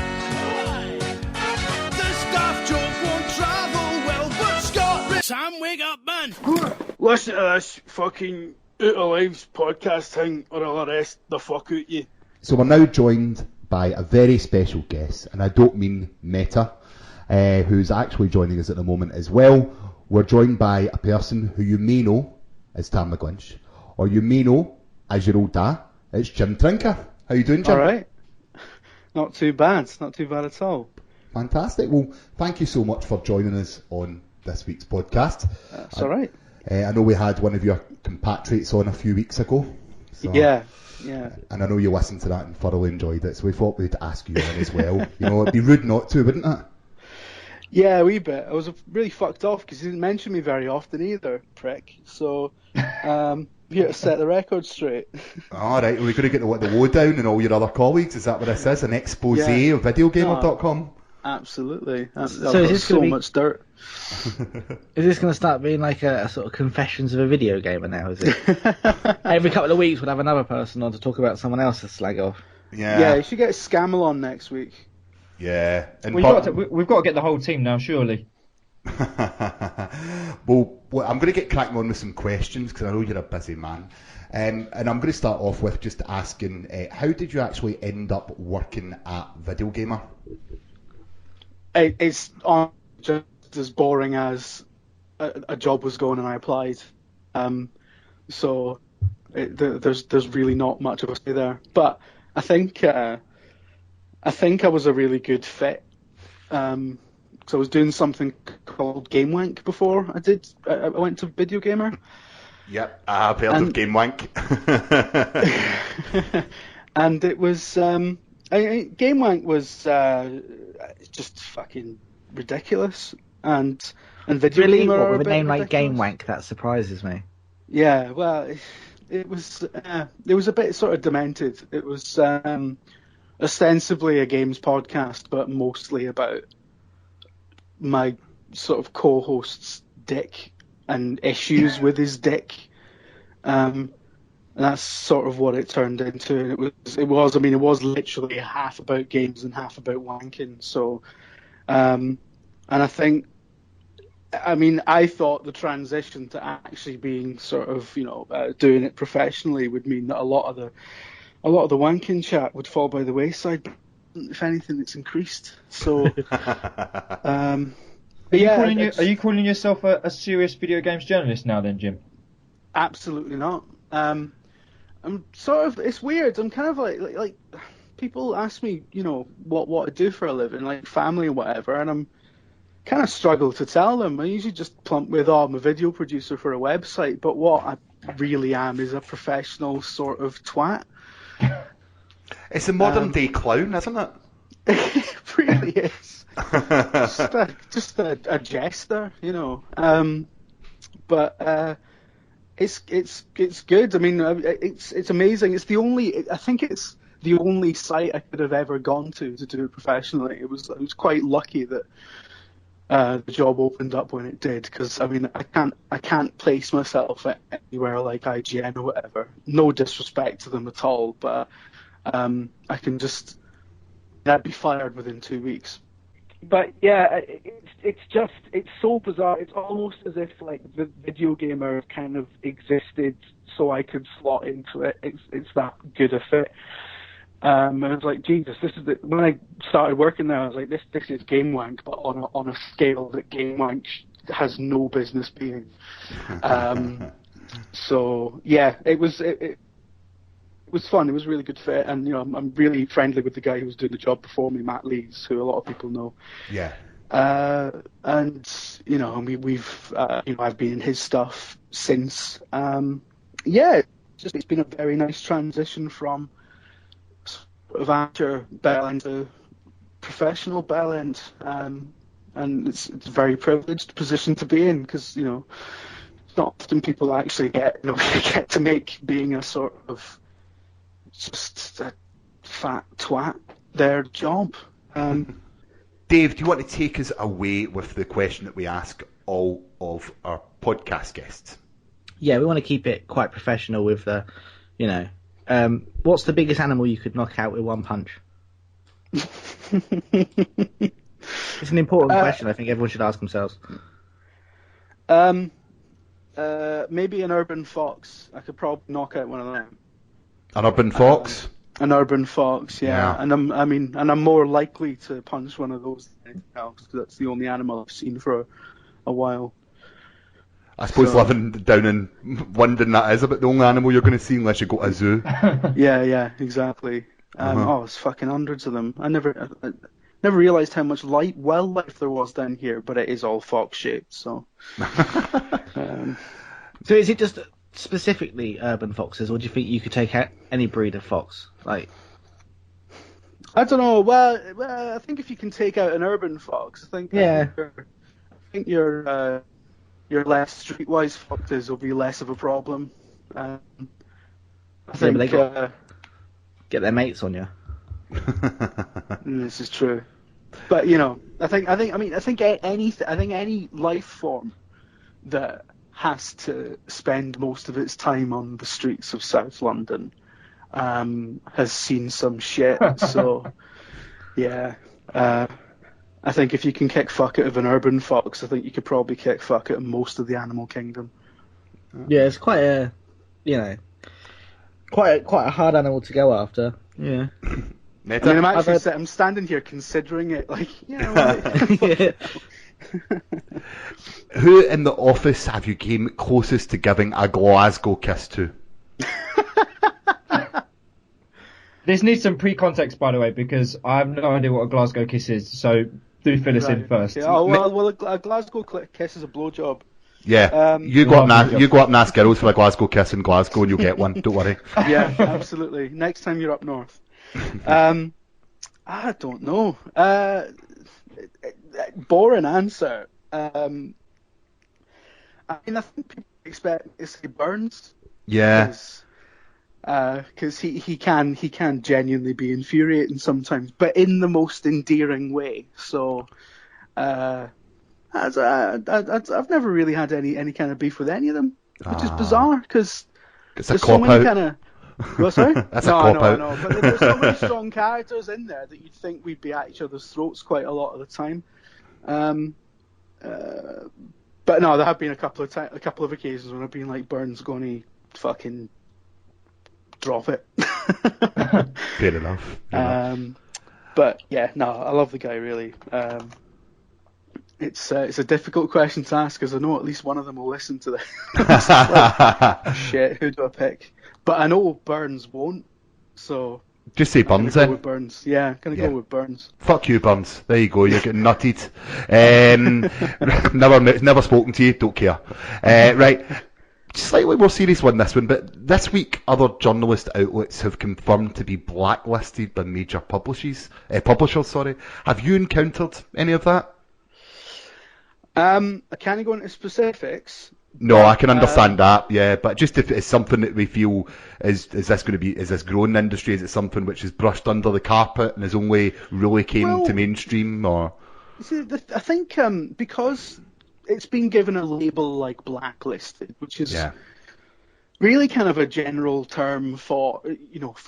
This daft joke won't travel well, but ScotRail. Sam, wake up, man. Listen to this fucking ofLives podcast thing, or I'll arrest the fuck out you. So we're now joined by a very special guest, and I don't mean Meta, who's actually joining us at the moment as well. We're joined by a person who you may know as Tam McGlinch, or you may know as your old dad. It's Jim Trinca. How you doing, Jim? All right. Not too bad at all. Fantastic. Well, thank you so much for joining us on this week's podcast. That's all right. I know we had one of your compatriots on a few weeks ago. So, yeah. And I know you listened to that and thoroughly enjoyed it, so we thought we'd ask you on as well. It'd be rude not to, wouldn't it? Yeah, a wee bit. I was really fucked off because he didn't mention me very often either, prick. So, you had to set the record straight. All right, we're going to get the lowdown and all your other colleagues. Is that what this is? An expose of videogamer.com? Absolutely. So is this so much dirt. Is this going to start being like a sort of confessions of a video gamer now, is it? Every couple of weeks we'll have another person on to talk about someone else's slag off. Yeah, you should get Scammel on next week. Yeah. And we've got to get the whole team now, surely. well, I'm going to get cracking on with some questions because I know you're a busy man. And I'm going to start off with just asking, how did you actually end up working at Video Gamer? It's just as boring as a job was going and I applied. So there's really not much of a say there. But I think I was a really good fit. So I was doing something called GameWank before I went to Video Gamer. Yep, I've heard of GameWank. And it was GameWank was just fucking ridiculous, and Video Gamer with a name like GameWank, that surprises me. Yeah, well, it was a bit sort of demented. It was ostensibly a games podcast, but mostly about my sort of co-host's dick and issues with his dick. And that's sort of what it turned into. And it was literally half about games and half about wanking. So, and I think, I thought the transition to actually being sort of, doing it professionally would mean that a lot of the wanking chat would fall by the wayside. But if anything, it's increased. So, Are you calling yourself a serious video games journalist now then, Jim? Absolutely not. I'm sort of, it's weird. I'm kind of like people ask me, what I do for a living, like family or whatever, and I'm kind of struggle to tell them. I usually just plump with, I'm a video producer for a website, but what I really am is a professional sort of twat. It's a modern day clown, isn't it? It really is. just a jester, you know. But it's good. I mean, it's amazing. It's the only. I think it's the only site I could have ever gone to do it professionally. I was quite lucky that the job opened up when it did, because I mean I can't place myself anywhere like IGN or whatever. No disrespect to them at all, but I can just. I'd be fired within 2 weeks. But yeah, it's so bizarre. It's almost as if like the video gamer kind of existed so I could slot into it. It's that good a fit. And I was like, Jesus, this is when I started working there. I was like, this is Game Wank, but on a scale that Game Wank has no business being. So yeah, it was fun. It was a really good fit, and you know, I'm really friendly with the guy who was doing the job before me, Matt Lees, who a lot of people know. Yeah. And you know, we've you know, I've been in his stuff since. Yeah, it's been a very nice transition from sort of amateur bellend to professional bellend, and it's a very privileged position to be in, because you know, it's not often people actually get to make being a sort of just a fat twat their job. Dave, do you want to take us away with the question that we ask all of our podcast guests? Yeah, we want to keep it quite professional with the, you know, what's the biggest animal you could knock out with one punch? It's an important question. I think everyone should ask themselves. Maybe an urban fox. I could probably knock out one of them. An urban fox? An urban fox, yeah. And I'm more likely to punch one of those than anything else, because that's the only animal I've seen for a while. I suppose living down in London, that is about the only animal you're going to see unless you go to a zoo. Yeah, exactly. It's fucking hundreds of them. I never realised how much wildlife there was down here, but it is all fox shaped. So, so is it just specifically urban foxes, or do you think you could take out any breed of fox? Like, I don't know. Well, I think if you can take out an urban fox, I think your less streetwise foxes will be less of a problem. I think they get their mates on you. This is true, but you know, I think any life form that has to spend most of its time on the streets of South London has seen some shit. So yeah, I think if you can kick fuck out of an urban fox, I think you could probably kick fuck out of most of the animal kingdom. Yeah, it's quite a, you know, quite a hard animal to go after. Yeah. I mean, I'm standing here considering it, like, you know. Who in the office have you came closest to giving a Glasgow kiss to? This needs some pre-context, by the way, because I have no idea what a Glasgow kiss is, so do fill us in first. Yeah, well, a Glasgow kiss is a blowjob. Yeah, you go up and ask girls for a Glasgow kiss in Glasgow and you'll get one, don't worry. Yeah, absolutely. Next time you're up north. I don't know. Boring answer. I mean, I think people expect me to say Burns. Yeah. Because he can genuinely be infuriating sometimes, but in the most endearing way. So, I've never really had any kind of beef with any of them, which is bizarre because there's so many kind of. Well, sorry? That's a cop-out. No, but there's so many strong characters in there that you'd think we'd be at each other's throats quite a lot of the time. But no, there have been a couple of occasions when I've been like, Burns, going to fucking drop it. Fair enough. But yeah, no, I love the guy really. It's a difficult question to ask because I know at least one of them will listen to this. Like, shit, who do I pick? But I know Burns won't, so just say Burns then. Go with Burns, yeah, go with Burns. Fuck you, Burns. There you go. You're getting nutted. Never spoken to you. Don't care. Right. slightly more serious one, this one, but this week other journalist outlets have confirmed to be blacklisted by major publishers. Have you encountered any of that? I can't go into specifics. No, I can understand that, yeah, but just if it's something that we feel is this growing industry, is it something which is brushed under the carpet and has only really came to mainstream, or? See, I think because it's been given a label like blacklisted, which is really kind of a general term for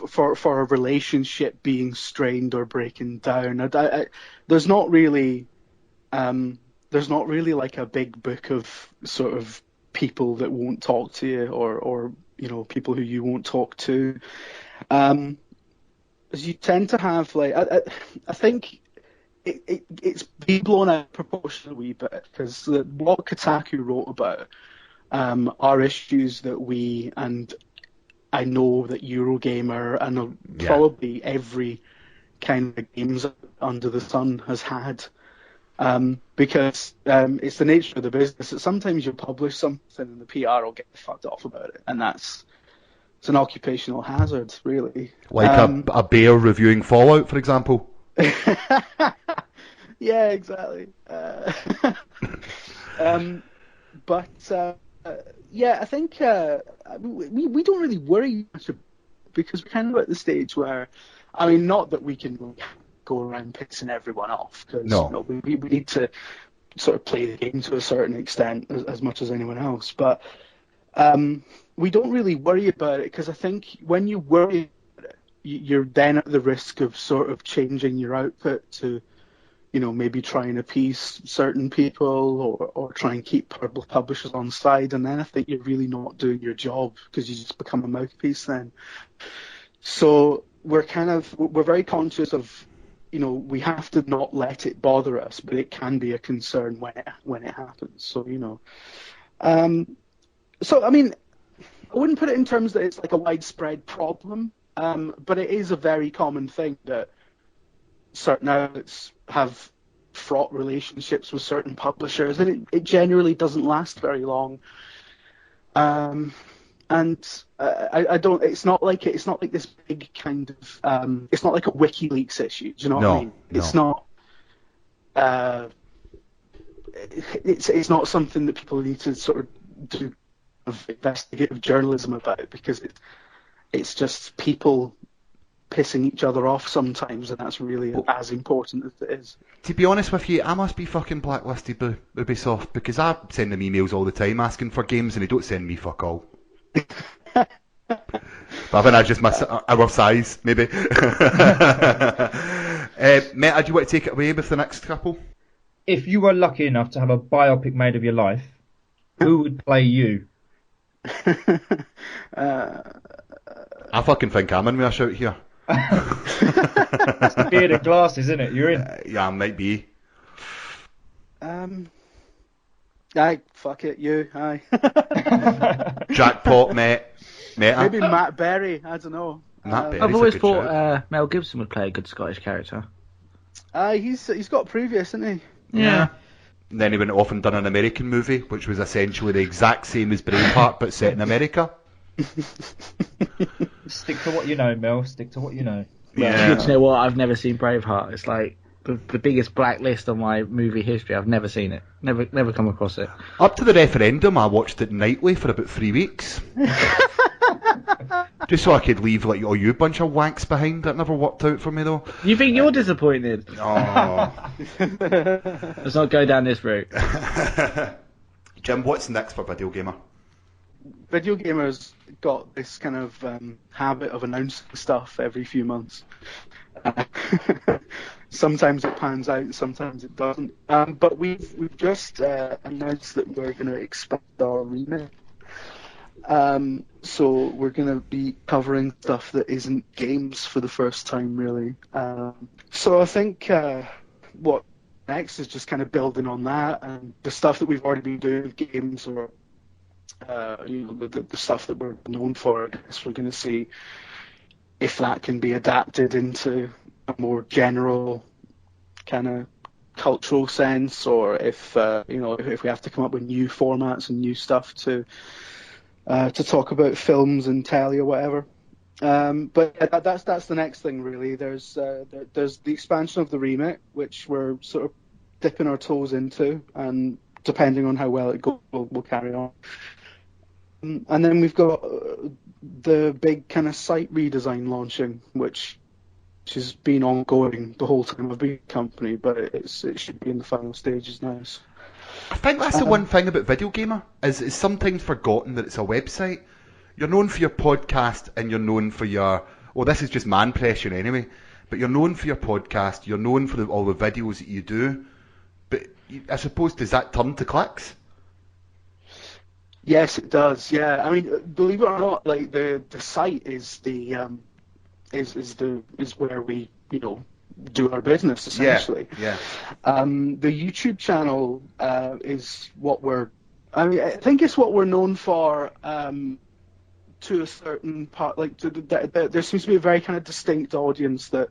for a relationship being strained or breaking down. There's not really like a big book of sort of people that won't talk to you, or people who you won't talk to. As you tend to have like I think. It's been blown out of proportion a wee bit, because what Kotaku wrote about are issues that we, and I know that Eurogamer and probably every kind of games under the sun has had, because it's the nature of the business that sometimes you publish something and the PR will get fucked off about it, and it's an occupational hazard, really. Like a bear reviewing Fallout, for example. Yeah, exactly. But I think we don't really worry much because we're kind of at the stage where, I mean, not that we can go around pissing everyone off, because we need to sort of play the game to a certain extent as much as anyone else. But we don't really worry about it, because I think when you worry about it, you're then at the risk of sort of changing your output to, maybe try and appease certain people or try and keep publishers on side, and then I think you're really not doing your job, because you just become a mouthpiece then. So we're very conscious of, we have to not let it bother us, but it can be a concern when it happens. So, so I mean, I wouldn't put it in terms that it's like a widespread problem, but it is a very common thing that certain outlets have fraught relationships with certain publishers, and it generally doesn't last very long. And I don't. It's not like this big kind of. It's not like a WikiLeaks issue. Do you know what I mean? No. It's not. It's not something that people need to sort of do investigative journalism about, because it's just people pissing each other off sometimes, and that's really as important as it is. To be honest with you, I must be fucking blacklisted by Ubisoft, because I send them emails all the time asking for games and they don't send me fuck all. But I think I just miss our size, maybe. Meta, do you want to take it away with the next couple? If you were lucky enough to have a biopic made of your life, who would play you? I fucking think I'm in with a shout here. It's the beard and glasses, isn't it? You're in. Yeah, I might be. Aye, fuck it, you. Aye. Jackpot, Meta. Maybe Matt Berry. I don't know. I've always thought Mel Gibson would play a good Scottish character. He's got previous, hasn't he? Yeah. And then he went off and done an American movie, which was essentially the exact same as Braveheart, but set in America. Stick to what you know, Mel. Stick to what you know. Yeah. You know what? I've never seen Braveheart. It's like the biggest blacklist on my movie history. I've never seen it. Never come across it. Up to the referendum, I watched it nightly for about 3 weeks. Just so I could leave like all you bunch of wanks behind. That never worked out for me though. You think you're disappointed? Oh. Let's not go down this route. Jim, what's next for Video Gamer? Video Gamer's got this kind of habit of announcing stuff every few months. Sometimes it pans out, sometimes it doesn't. But we've just announced that we're going to expand our remit. So we're going to be covering stuff that isn't games for the first time, really. So I think what next is just kind of building on that, and the stuff that we've already been doing with games, or the stuff that we're known for. I guess we're going to see if that can be adapted into a more general kind of cultural sense, or if if we have to come up with new formats and new stuff to to talk about films and telly or whatever. But yeah, that's the next thing really. There's the expansion of the remake, which we're sort of dipping our toes into, and depending on how well it goes, we'll carry on. And then we've got the big kind of site redesign launching, which has been ongoing the whole time I've been a company, but it should be in the final stages now. So. I think that's the one thing about Video Gamer, is it's sometimes forgotten that it's a website. You're known for your podcast and you're known for your... Well, this is just man pressure anyway, but you're known for your podcast, you're known for all the videos that you do, but I suppose, does that turn to clicks? Yes, it does. Yeah, I mean, believe it or not, like the site is is where we do our business essentially. Yeah. The YouTube channel is what I think it's what we're known for. To a certain part, like there seems to be a very kind of distinct audience that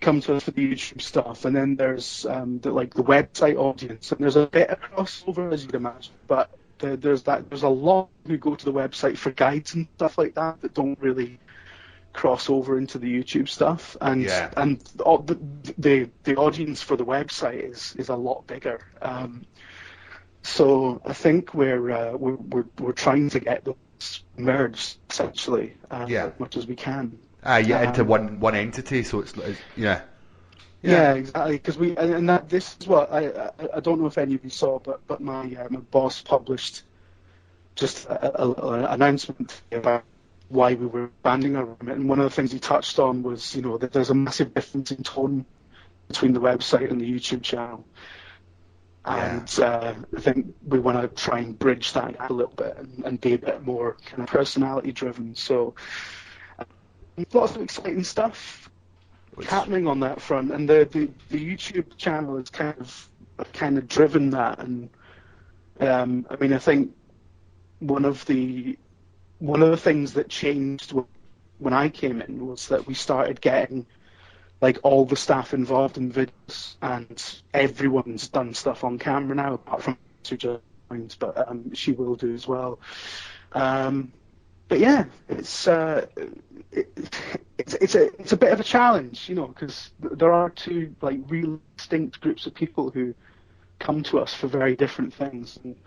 come to us for the YouTube stuff, and then there's the website audience, and there's a bit of crossover, as you'd imagine, but there's a lot who go to the website for guides and stuff like that don't really cross over into the YouTube stuff, and the audience for the website is a lot bigger. So I think we're trying to get those merged essentially as much as we can. Into one entity, so it's yeah. Yeah, exactly. Because this is what I don't know if any of you saw, but my boss published just a little announcement about why we were expanding our remit, and one of the things he touched on was that there's a massive difference in tone between the website and the YouTube channel, and I think we want to try and bridge that gap a little bit and be a bit more kind of personality driven. So lots of exciting stuff happening on that front, and the YouTube channel has kind of driven that. And I mean, I think one of the things that changed when I came in was that we started getting all the staff involved in videos, and everyone's done stuff on camera now, apart from who just joined, but she will do as well. But yeah, it's a bit of a challenge, because there are two real distinct groups of people who come to us for very different things, and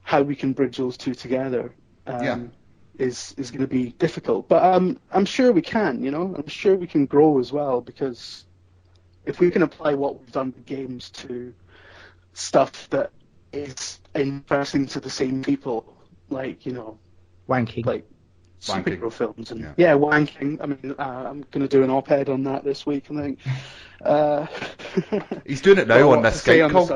how we can bridge those two together is going to be difficult. But I'm sure we can, I'm sure we can grow as well, because if we can apply what we've done with games to stuff that is interesting to the same people, wanking. Superhero films and wanking. I mean, I'm going to do an op-ed on that this week, I think. He's doing it now on this Skype call.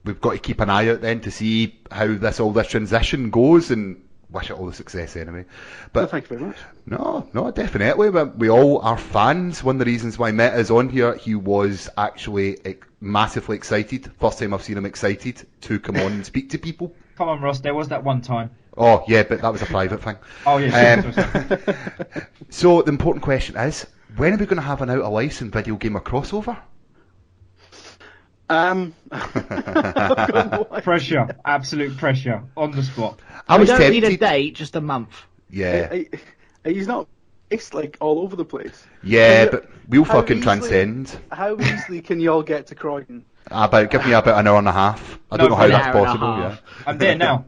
We've got to keep an eye out then to see how all this transition goes, and wish it all the success anyway. But thank you very much. No, definitely. We all are fans. One of the reasons why Matt is on here, he was actually massively excited. First time I've seen him excited to come on and speak to people. Come on, Ross, there was that one time. Oh, yeah, but that was a private thing. Oh, yes. So the important question is, when are we going to have an Out of Lives and Video Gamer crossover? Pressure, absolute pressure, on the spot. We don't need a date, just a month. Yeah. He's not... It's all over the place. Yeah, but we'll fucking transcend. How easily can you all get to Croydon? Give me about an hour and a half. I don't know how that's possible. Yeah. I'm there now.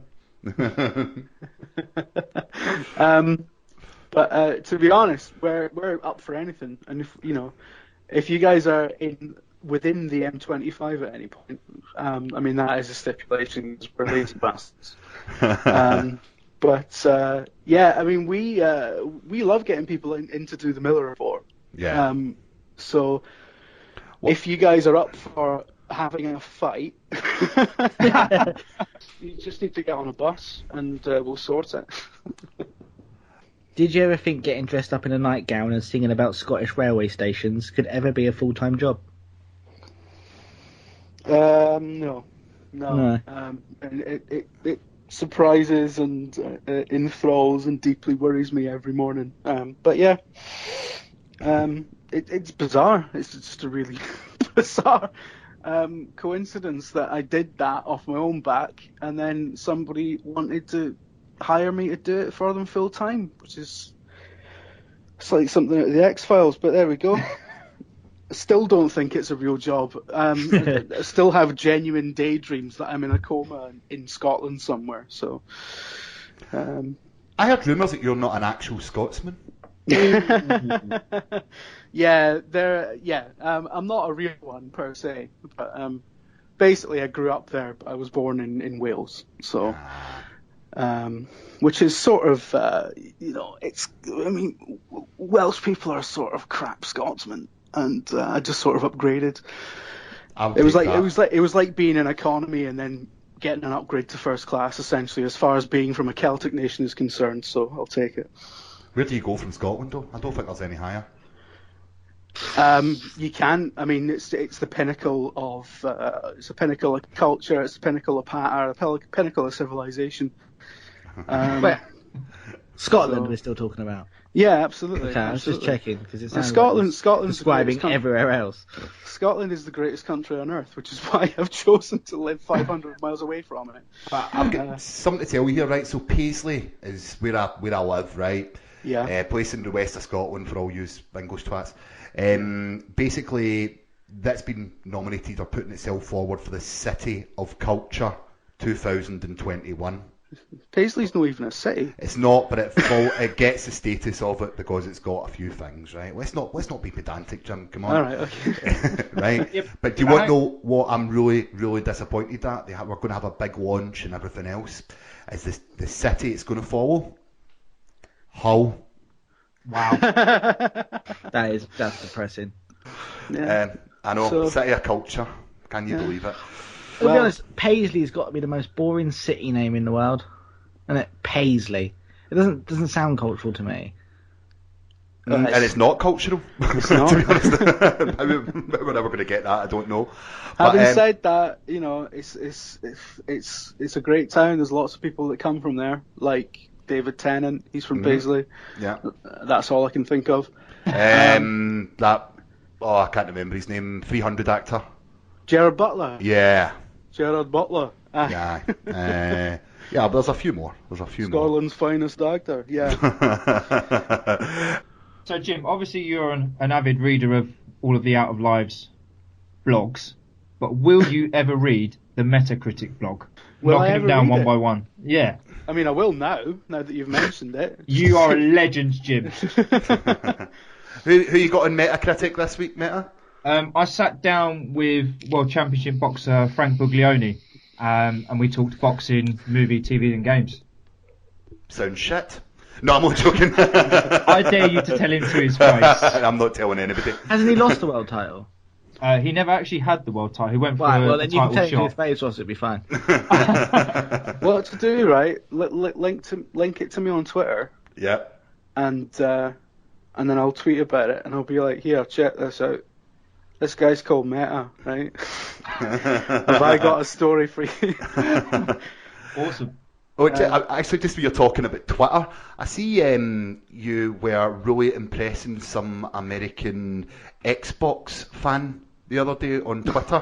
But to be honest, we're up for anything, and if you guys are within the M25 at any point, I mean, that is a stipulation, because we're lazy bastards. But I mean, we love getting people in to do the Miller Report. Yeah. So if you guys are up for having a fight, you just need to get on a bus and we'll sort it. Did you ever think getting dressed up in a nightgown and singing about Scottish railway stations could ever be a full-time job? No. And it surprises and enthralls and deeply worries me every morning. But yeah, it's bizarre. It's just a really bizarre coincidence that I did that off my own back, and then somebody wanted to hire me to do it for them full time, which is it's like something out of the X-Files, but there we go. I still don't think it's a real job. I still have genuine daydreams that I'm in a coma in Scotland somewhere. So, I heard rumours that you're not an actual Scotsman. I'm not a real one per se, but basically I grew up there. But I was born in Wales, so which is sort of Welsh people are sort of crap Scotsmen. And I just sort of upgraded. It was like being in economy and then getting an upgrade to first class, essentially, as far as being from a Celtic nation is concerned. So I'll take it. Where do you go from Scotland, though? I don't think there's any higher. You can. I mean, it's the pinnacle of it's a pinnacle of culture. It's the pinnacle of patter. The pinnacle of civilization. Wait, Scotland, we're still talking about. Yeah, absolutely. Okay, I was just checking because it's Scotland's describing everywhere else. Scotland is the greatest country on earth, which is why I've chosen to live 500 miles away from it. But I've got something to tell you here, right? So Paisley is where I live, right? Yeah. Place in the west of Scotland for all you English twats. Basically, that's been nominated or putting itself forward for the City of Culture 2021. Paisley's not even a city. It's not, but it gets the status of it because it's got a few things, right? Let's not be pedantic, Jim. Come on. All right, okay. Right. Yep. But do you want to know what I'm really, really disappointed at? We're going to have a big launch and everything else. Is the city it's going to follow? Hull. Wow. That's depressing. Yeah. I know. So- City of Culture. Can you believe it? To be honest, Paisley's got to be the most boring city name in the world, isn't it? Paisley. It doesn't sound cultural to me. And it's not cultural. It's not. To be honest, how we're never going to get that, I don't know. Having said that, it's a great town. There's lots of people that come from there, like David Tennant. He's from Paisley. Yeah. That's all I can think of. I can't remember his name. 300 actor. Gerard Butler. Yeah. Gerard Butler. Yeah. Yeah, but there's a few more. Scotland's finest actor. Yeah. So, Jim, obviously you're an avid reader of all of the Out of Lives blogs, but will you ever read the Metacritic blog? Knocking them down one by one. Yeah. I mean, I will now that you've mentioned it. You are a legend, Jim. Who you got on Metacritic this week, Meta? I sat down with World Championship boxer Frank Buglioni, and we talked boxing, movie, TV, and games. Sounds shit. No, I'm not joking. I dare you to tell him to his face. I'm not telling anybody. Hasn't he lost the world title? He never actually had the world title. He went for well, a then you can title tell him to his shot. face, or it'll be fine. What to do, right? Link it to me on Twitter, Yeah. and then I'll tweet about it, and I'll be like, here, check this out. This guy's called Meta, right? Have I got a story for you? Awesome. Oh, actually, just when you're talking about Twitter, I see you were really impressing some American Xbox fan the other day on Twitter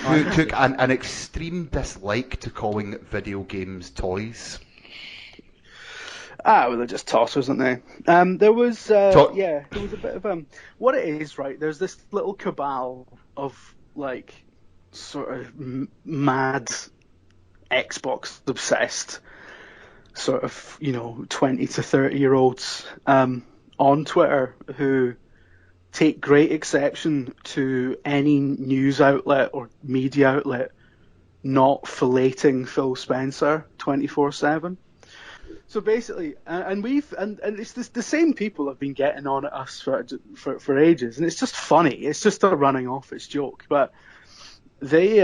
who took an extreme dislike to calling video games toys. Well, they're just tossers, aren't they? There was a bit of what it is, right? There's this little cabal of like sort of mad Xbox obsessed sort of 20 to 30-year-olds on Twitter who take great exception to any news outlet or media outlet not filleting Phil Spencer 24/7. So basically, and it's the same people have been getting on at us for ages, and it's just funny. It's just a running off its joke. But they,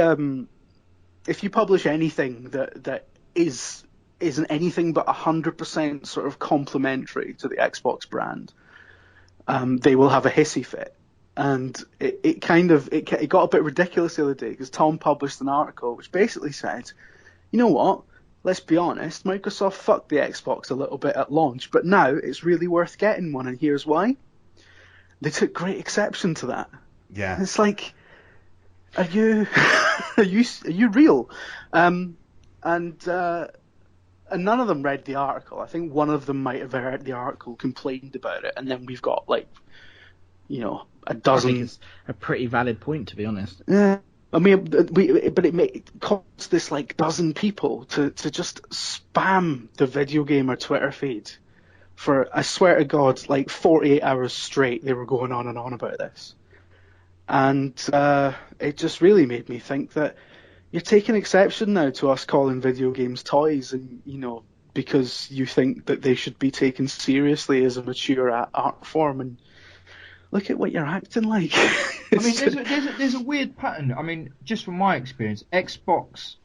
if you publish anything that isn't anything but 100% sort of complimentary to the Xbox brand, they will have a hissy fit. And it got a bit ridiculous the other day because Tom published an article which basically said, you know what? Let's be honest, Microsoft fucked the Xbox a little bit at launch, but now it's really worth getting one, and here's why. They took great exception to that. Yeah. It's like, are you are you real? And none of them read the article. I think one of them might have read the article, complained about it, and then we've got like, a dozen. I think it's a pretty valid point, to be honest. Yeah. I mean, it costs this like dozen people to just spam the video gamer Twitter feed for, I swear to God, like 48 hours straight. They were going on and on about this, and it just really made me think that you're taking exception now to us calling video games toys, and because you think that they should be taken seriously as a mature art form, and look at what you're acting like. I mean, there's a weird pattern. I mean, just from my experience, Xbox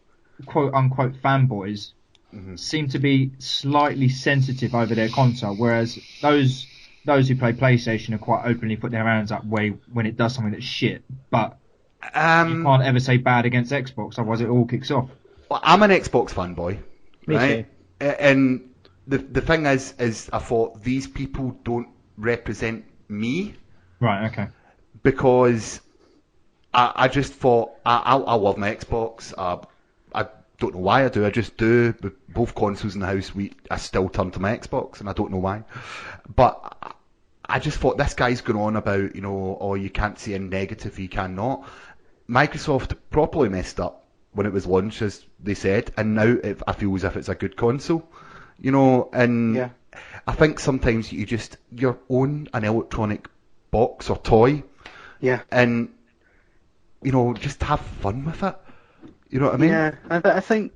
quote unquote fanboys seem to be slightly sensitive over their console, whereas those who play PlayStation are quite openly put their hands up when it does something that's shit. But you can't ever say bad against Xbox, otherwise it all kicks off. Well, I'm an Xbox fanboy, Me right? too. And the thing is I thought these people don't represent me. Right, okay. Because I just thought, I love my Xbox. I don't know why I do. I just do. With both consoles in the house, I still turn to my Xbox, and I don't know why. But I just thought, this guy's going on about, oh, you can't say a negative, you cannot. Microsoft properly messed up when it was launched, as they said, and now I feel as if it's a good console. And yeah. I think sometimes you own an electronic box or toy, yeah, and just have fun with it. You know what I mean? Yeah, I think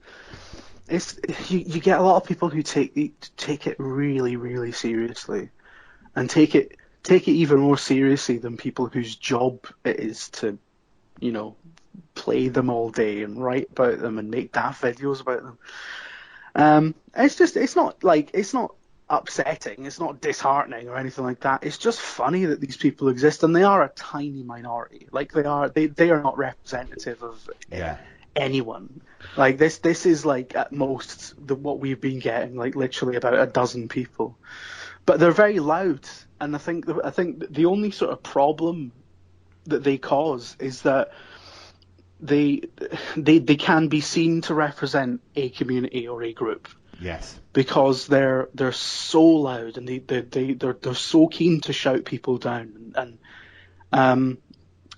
it's you get a lot of people who take it really, really seriously, and take it even more seriously than people whose job it is to, play them all day and write about them and make daft videos about them. It's not upsetting, it's not disheartening or anything like that. It's just funny that these people exist, and they are a tiny minority. Like they are not representative of anyone. Like this is like at most what we've been getting, like literally about a dozen people, but they're very loud. And I think the only sort of problem that they cause is that they can be seen to represent a community or a group. Yes. Because they're so loud, and they're so keen to shout people down, and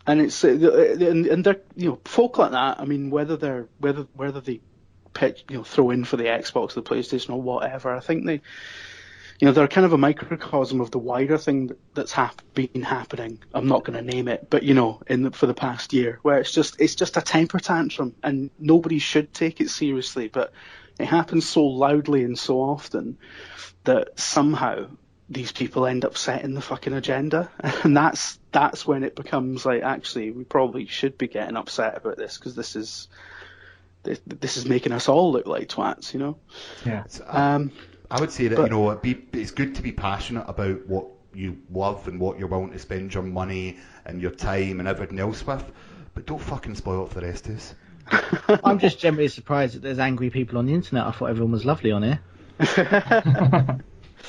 it's and they're folk like that. I mean, whether they pitch throw in for the Xbox, the PlayStation, or whatever, I think they they're kind of a microcosm of the wider thing that's been happening. I'm not going to name it, but for the past year, where it's just a temper tantrum, and nobody should take it seriously, but it happens so loudly and so often that somehow these people end up setting the fucking agenda, and that's when it becomes like, actually, we probably should be getting upset about this, because this is making us all look like twats, Yeah. I would say that it's good to be passionate about what you love and what you're willing to spend your money and your time and everything else with, but don't fucking spoil it for the rest of us. I'm just generally surprised that there's angry people on the internet. I thought everyone was lovely on here.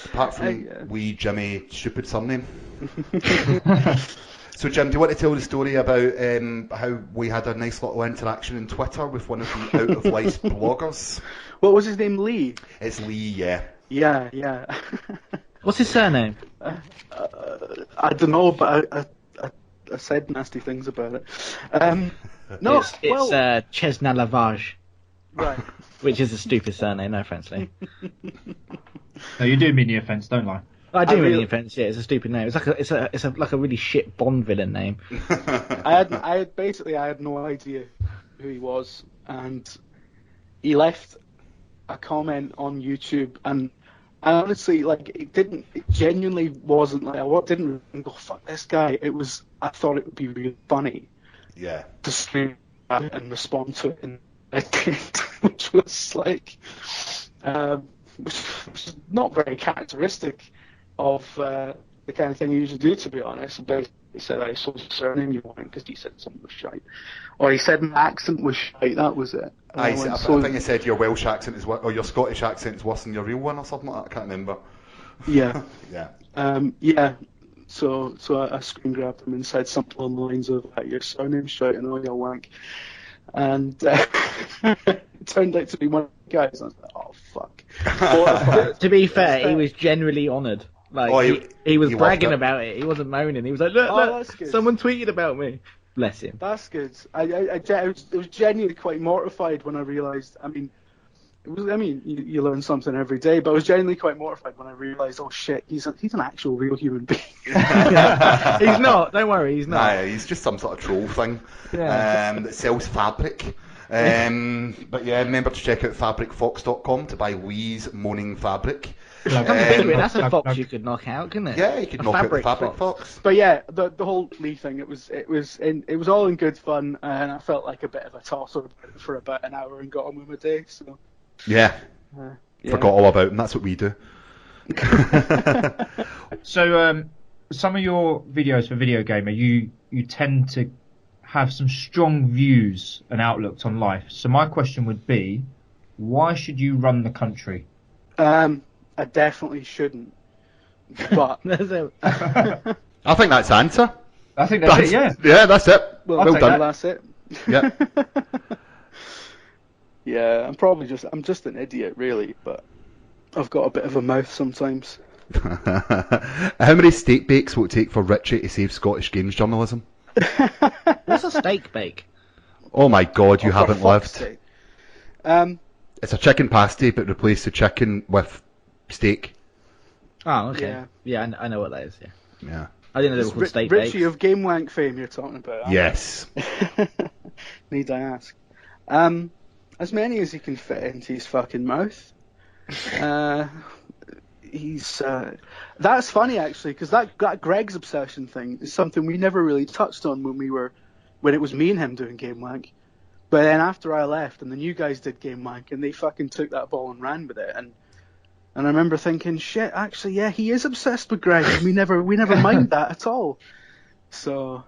Apart from wee Jimmy, stupid surname. So Jim, do you want to tell the story about how we had a nice little interaction on Twitter with one of the Out of Lives bloggers? What was his name? Lee? It's Lee, yeah. Yeah. What's his surname? I don't know, but I said nasty things about it. No, it's Chesna Lavage. Right. Which is a stupid surname, no offence, Lee. No, you do mean the offence, don't lie. I do mean the offence. Yeah, it's a stupid name. It's like a really shit Bond villain name. I had no idea who he was, and he left a comment on YouTube, and I honestly, it genuinely wasn't like, I didn't go, fuck this guy. I thought it would be really funny. Yeah. To scream at it and respond to it, and I did, which was like, which is not very characteristic of the kind of thing you usually do, to be honest. But he said, I saw the surname you wanted because he said something was shite. Or he said my accent was shite, that was it. I think he said your Welsh accent is or your Scottish accent is worse than your real one or something like that. I can't remember. Yeah. Yeah. Yeah. So I screen grabbed him and said something along the lines of, "Your surname's shouting, oh, you wank." And it turned out to be one of the guys. I was like, oh, fuck. To be fair, he was generally honoured. Like, he was bragging about it. He wasn't moaning. He was like, look, someone tweeted about me. Bless him. That's good. I was genuinely quite mortified when I realised, you learn something every day, but I was genuinely quite mortified when I realised, oh shit, he's an actual real human being. He's not, don't worry, he's not. Nah, he's just some sort of troll thing that sells fabric. But yeah, remember to check out fabricfox.com to buy Lee's moaning fabric. Come to think of it, that's a fox you could knock out, couldn't it? Yeah, you could knock out the fabric fox. But yeah, the whole Lee thing, it was all in good fun, and I felt like a bit of a tosser for about an hour and got on with my day. So yeah. Forgot all about him. That's what we do. So some of your videos for Video Gamer, you tend to have some strong views and outlooks on life. So my question would be, why should you run the country? I definitely shouldn't. But I think that's the answer. I think that's it, yeah. Yeah, that's it. Well done. That's it. Yeah. Yeah, I'm just an idiot, really, but I've got a bit of a mouth sometimes. How many steak bakes will it take for Richie to save Scottish games journalism? What's a steak bake? Oh my God, you haven't lived. It's a chicken pasty, but replace the chicken with steak. Oh, okay. Yeah, I know what that is. Yeah. I didn't know they were called steak Richie bakes. of Game Wank fame you're talking about. Yes. Need I ask? As many as he can fit into his fucking mouth. That's funny actually, because that Greg's obsession thing is something we never really touched on when it was me and him doing Game Wank. But then after I left and the new guys did Game Wank, and they fucking took that ball and ran with it, and I remember thinking, shit, actually, yeah, he is obsessed with Greg, and we never mind that at all. So,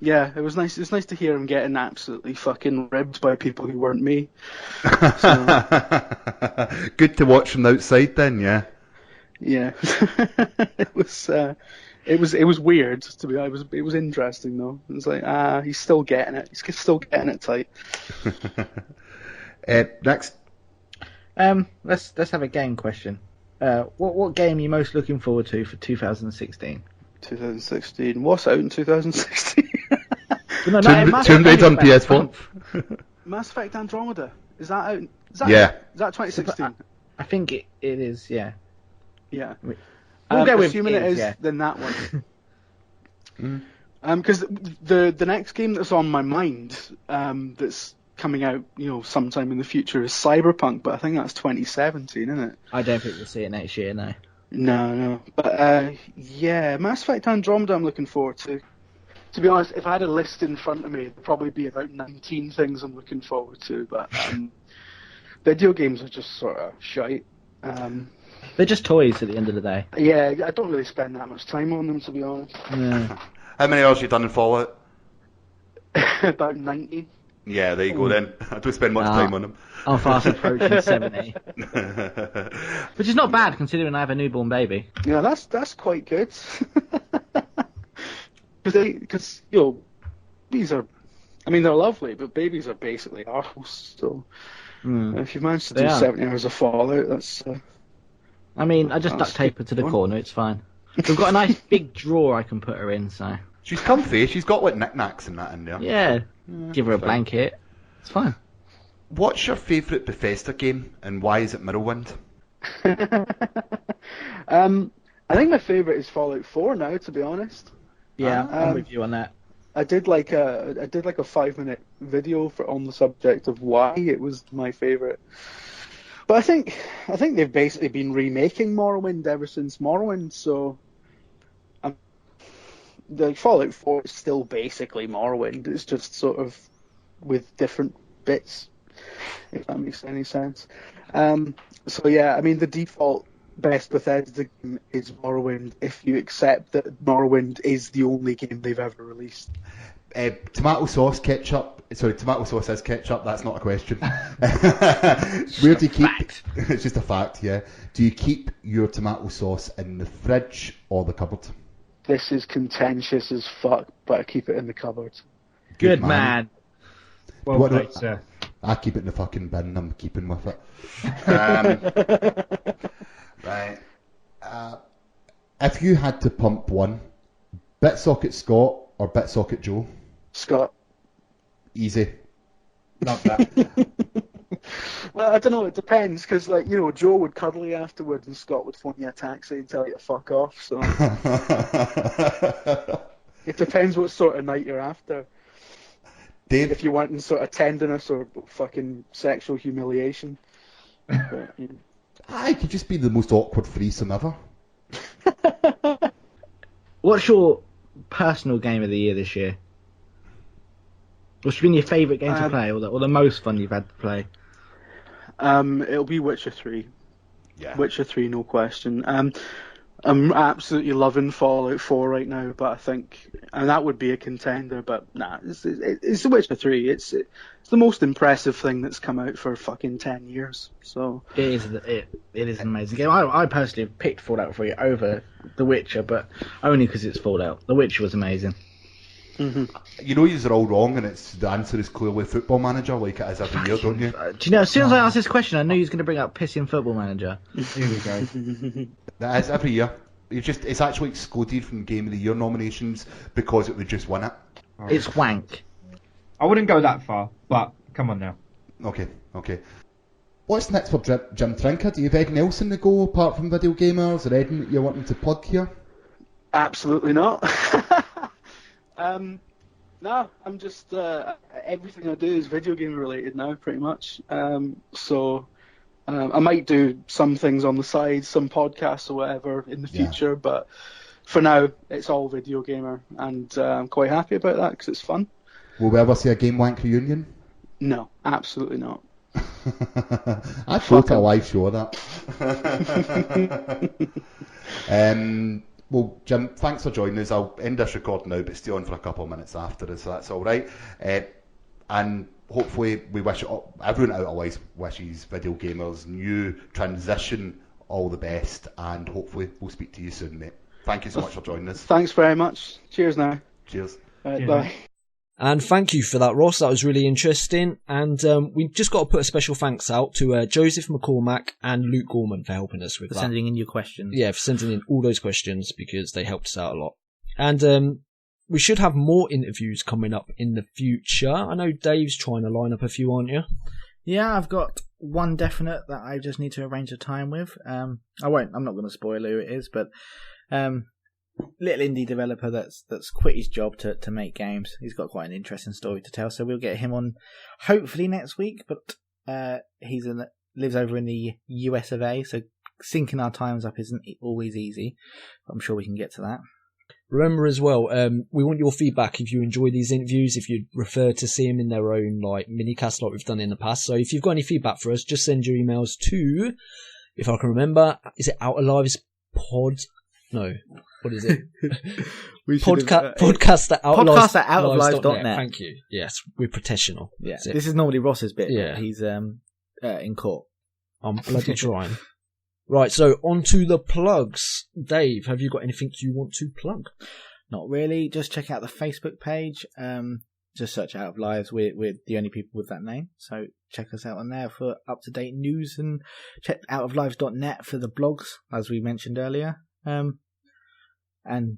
yeah, it was nice. It was nice to hear him getting absolutely fucking ribbed by people who weren't me. So, good to watch from the outside, then, yeah. Yeah, it was weird to be honest. It was interesting though. It was like, he's still getting it. He's still getting it tight. Next. Let's have a game question. What game are you most looking forward to for 2016? 2016. What's out in 2016? Tomb Raider on PS4. Mass Effect Andromeda. Is that out? Is that 2016? I think it is. Yeah. Yeah. We'll go with assuming it is, then that one. Because the next game that's on my mind, that's coming out, sometime in the future, is Cyberpunk, but I think that's 2017, isn't it? I don't think we'll see it next year, no. No. But yeah, Mass Effect Andromeda I'm looking forward to. To be honest, if I had a list in front of me, it'd probably be about 19 things I'm looking forward to, but video games are just sort of shite. They're just toys at the end of the day. Yeah, I don't really spend that much time on them, to be honest. Yeah. How many hours have you done in Fallout? About 90. Yeah, there you go then. I don't spend much time on them. I'm fast approaching 70. Which is not bad, considering I have a newborn baby. Yeah, that's quite good. Because these are, they're lovely, but babies are basically arseholes, so if you manage to do 70 hours of Fallout, that's... I just duct tape her to the corner, it's fine. We've got a nice big drawer I can put her in, so... She's comfy, she's got like knickknacks and that in there. Yeah, give her a blanket, it's fine. What's your favourite Bethesda game, and why is it Morrowind? I think my favourite is Fallout 4 now, to be honest. Yeah, I'm with you on that. I did like a 5-minute video on the subject of why it was my favourite. But I think they've basically been remaking Morrowind ever since Morrowind, so the Fallout 4 is still basically Morrowind. It's just sort of with different bits, if that makes any sense. So yeah, the default best Bethesda game is Morrowind, if you accept that Morrowind is the only game they've ever released. Tomato sauce, ketchup. Sorry, tomato sauce is ketchup. That's not a question. Where do you keep? It's just a fact. Yeah. Do you keep your tomato sauce in the fridge or the cupboard? This is contentious as fuck, but I keep it in the cupboard. Good man. Well What do played, sir. I keep it in the fucking bin. I'm keeping with it. Right. If you had to pump one, Bitsocket Scott or Bitsocket Joe? Scott. Easy. Love that. Well, I don't know. It depends, because Joe would cuddle you afterwards, and Scott would phone you a taxi and tell you to fuck off. So it depends what sort of night you're after. Dave, If you want in sort of tenderness or fucking sexual humiliation. But, it could just be the most awkward threesome ever. What's your personal game of the year this year? What's been your favourite game to play, or the most fun you've had to play? It'll be Witcher 3. Yeah. Witcher 3, no question. I'm absolutely loving Fallout 4 right now, but I think, and that would be a contender, but nah, it's The Witcher 3. It's the most impressive thing that's come out for fucking 10 years. So It is an amazing game. I personally have picked Fallout 3 over The Witcher, but only because it's Fallout. The Witcher was amazing. Mm-hmm. You know you're all wrong, and the answer is clearly Football Manager, like it is every year, don't you? Do you know, as soon as I asked this question, I knew he was going to bring up pissing Football Manager. Here we go. That is every year. It's actually excluded from Game of the Year nominations because it would just win it. It's wank. I wouldn't go that far, but come on now. Okay. What's next for Jim Trinca? Do you have anything else in the go apart from video gamers, or anything that you're wanting to plug here? absolutely not. No, I'm just everything I do is video game related now, pretty much. So I might do some things on the side, some podcasts or whatever in the future, but for now it's all video gamer, and I'm quite happy about that because it's fun. Will we ever see a Game Wank reunion? No, absolutely not. I'd go to a live show of that. Well, Jim, thanks for joining us. I'll end this recording now, but stay on for a couple of minutes after us, so that's all right. And hopefully we wish everyone out of Lives wishes video gamers new transition all the best, and hopefully we'll speak to you soon, mate. Thank you so much for joining us. Thanks very much. Cheers now. Cheers. Bye. And thank you for that, Ross. That was really interesting. And we've just got to put a special thanks out to Joseph McCormack and Luke Gorman for helping us with For that. sending in your questions. Yeah, for sending in all those questions, because they helped us out a lot. And we should have more interviews coming up in the future. I know Dave's trying to line up a few, aren't you? Yeah, I've got one definite that I just need to arrange a time with. I'm not going to spoil who it is, but little indie developer that's quit his job to make games. He's got quite an interesting story to tell, so we'll get him on hopefully next week. But he's lives over in the US of A, so syncing our times up isn't always easy. But I'm sure we can get to that. Remember as well, we want your feedback if you enjoy these interviews, if you'd prefer to see them in their own mini-cast like we've done in the past. So if you've got any feedback for us, just send your emails to, if I can remember, is it ofLives pod? No, what is it? Podcast at ofLives.net. Thank you. Yes, we're professional. Yeah, this is normally Ross's bit. Yeah, he's in court. I'm bloody trying. Right, so on to the plugs. Dave, have you got anything you want to plug? Not really. Just check out the Facebook page. Just search Out of Lives. We're the only people with that name, so check us out on there for up-to-date news, and check outoflives.net for the blogs, as we mentioned earlier. And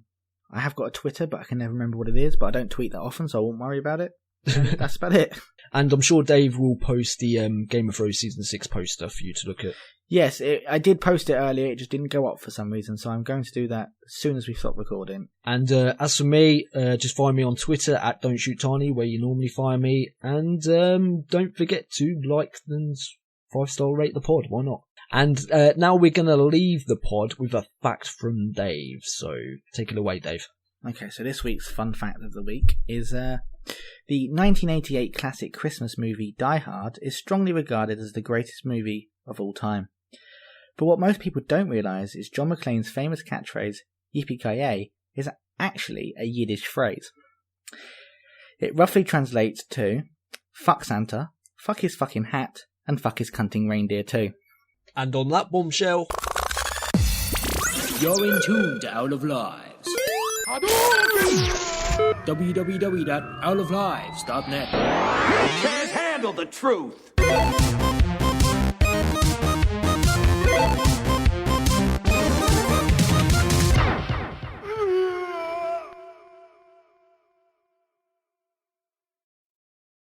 I have got a Twitter, but I can never remember what it is, but I don't tweet that often, so I won't worry about it. That's about it. And I'm sure Dave will post the Game of Thrones Season 6 poster for you to look at. Yes, I did post it earlier, it just didn't go up for some reason, so I'm going to do that as soon as we stop recording. And as for me, just find me on Twitter at Don'tShootTiny, where you normally find me, and don't forget to like and 5-star rate the pod, why not? And now we're going to leave the pod with a fact from Dave, so take it away, Dave. Okay, so this week's fun fact of the week is the 1988 classic Christmas movie Die Hard is strongly regarded as the greatest movie of all time. But what most people don't realise is John McClane's famous catchphrase, Yippee-ki-yay, is actually a Yiddish phrase. It roughly translates to fuck Santa, fuck his fucking hat, and fuck his cunting reindeer too. And on that bombshell, You're in tune to Out of Lives. www.outoflives.net. You can't handle the truth.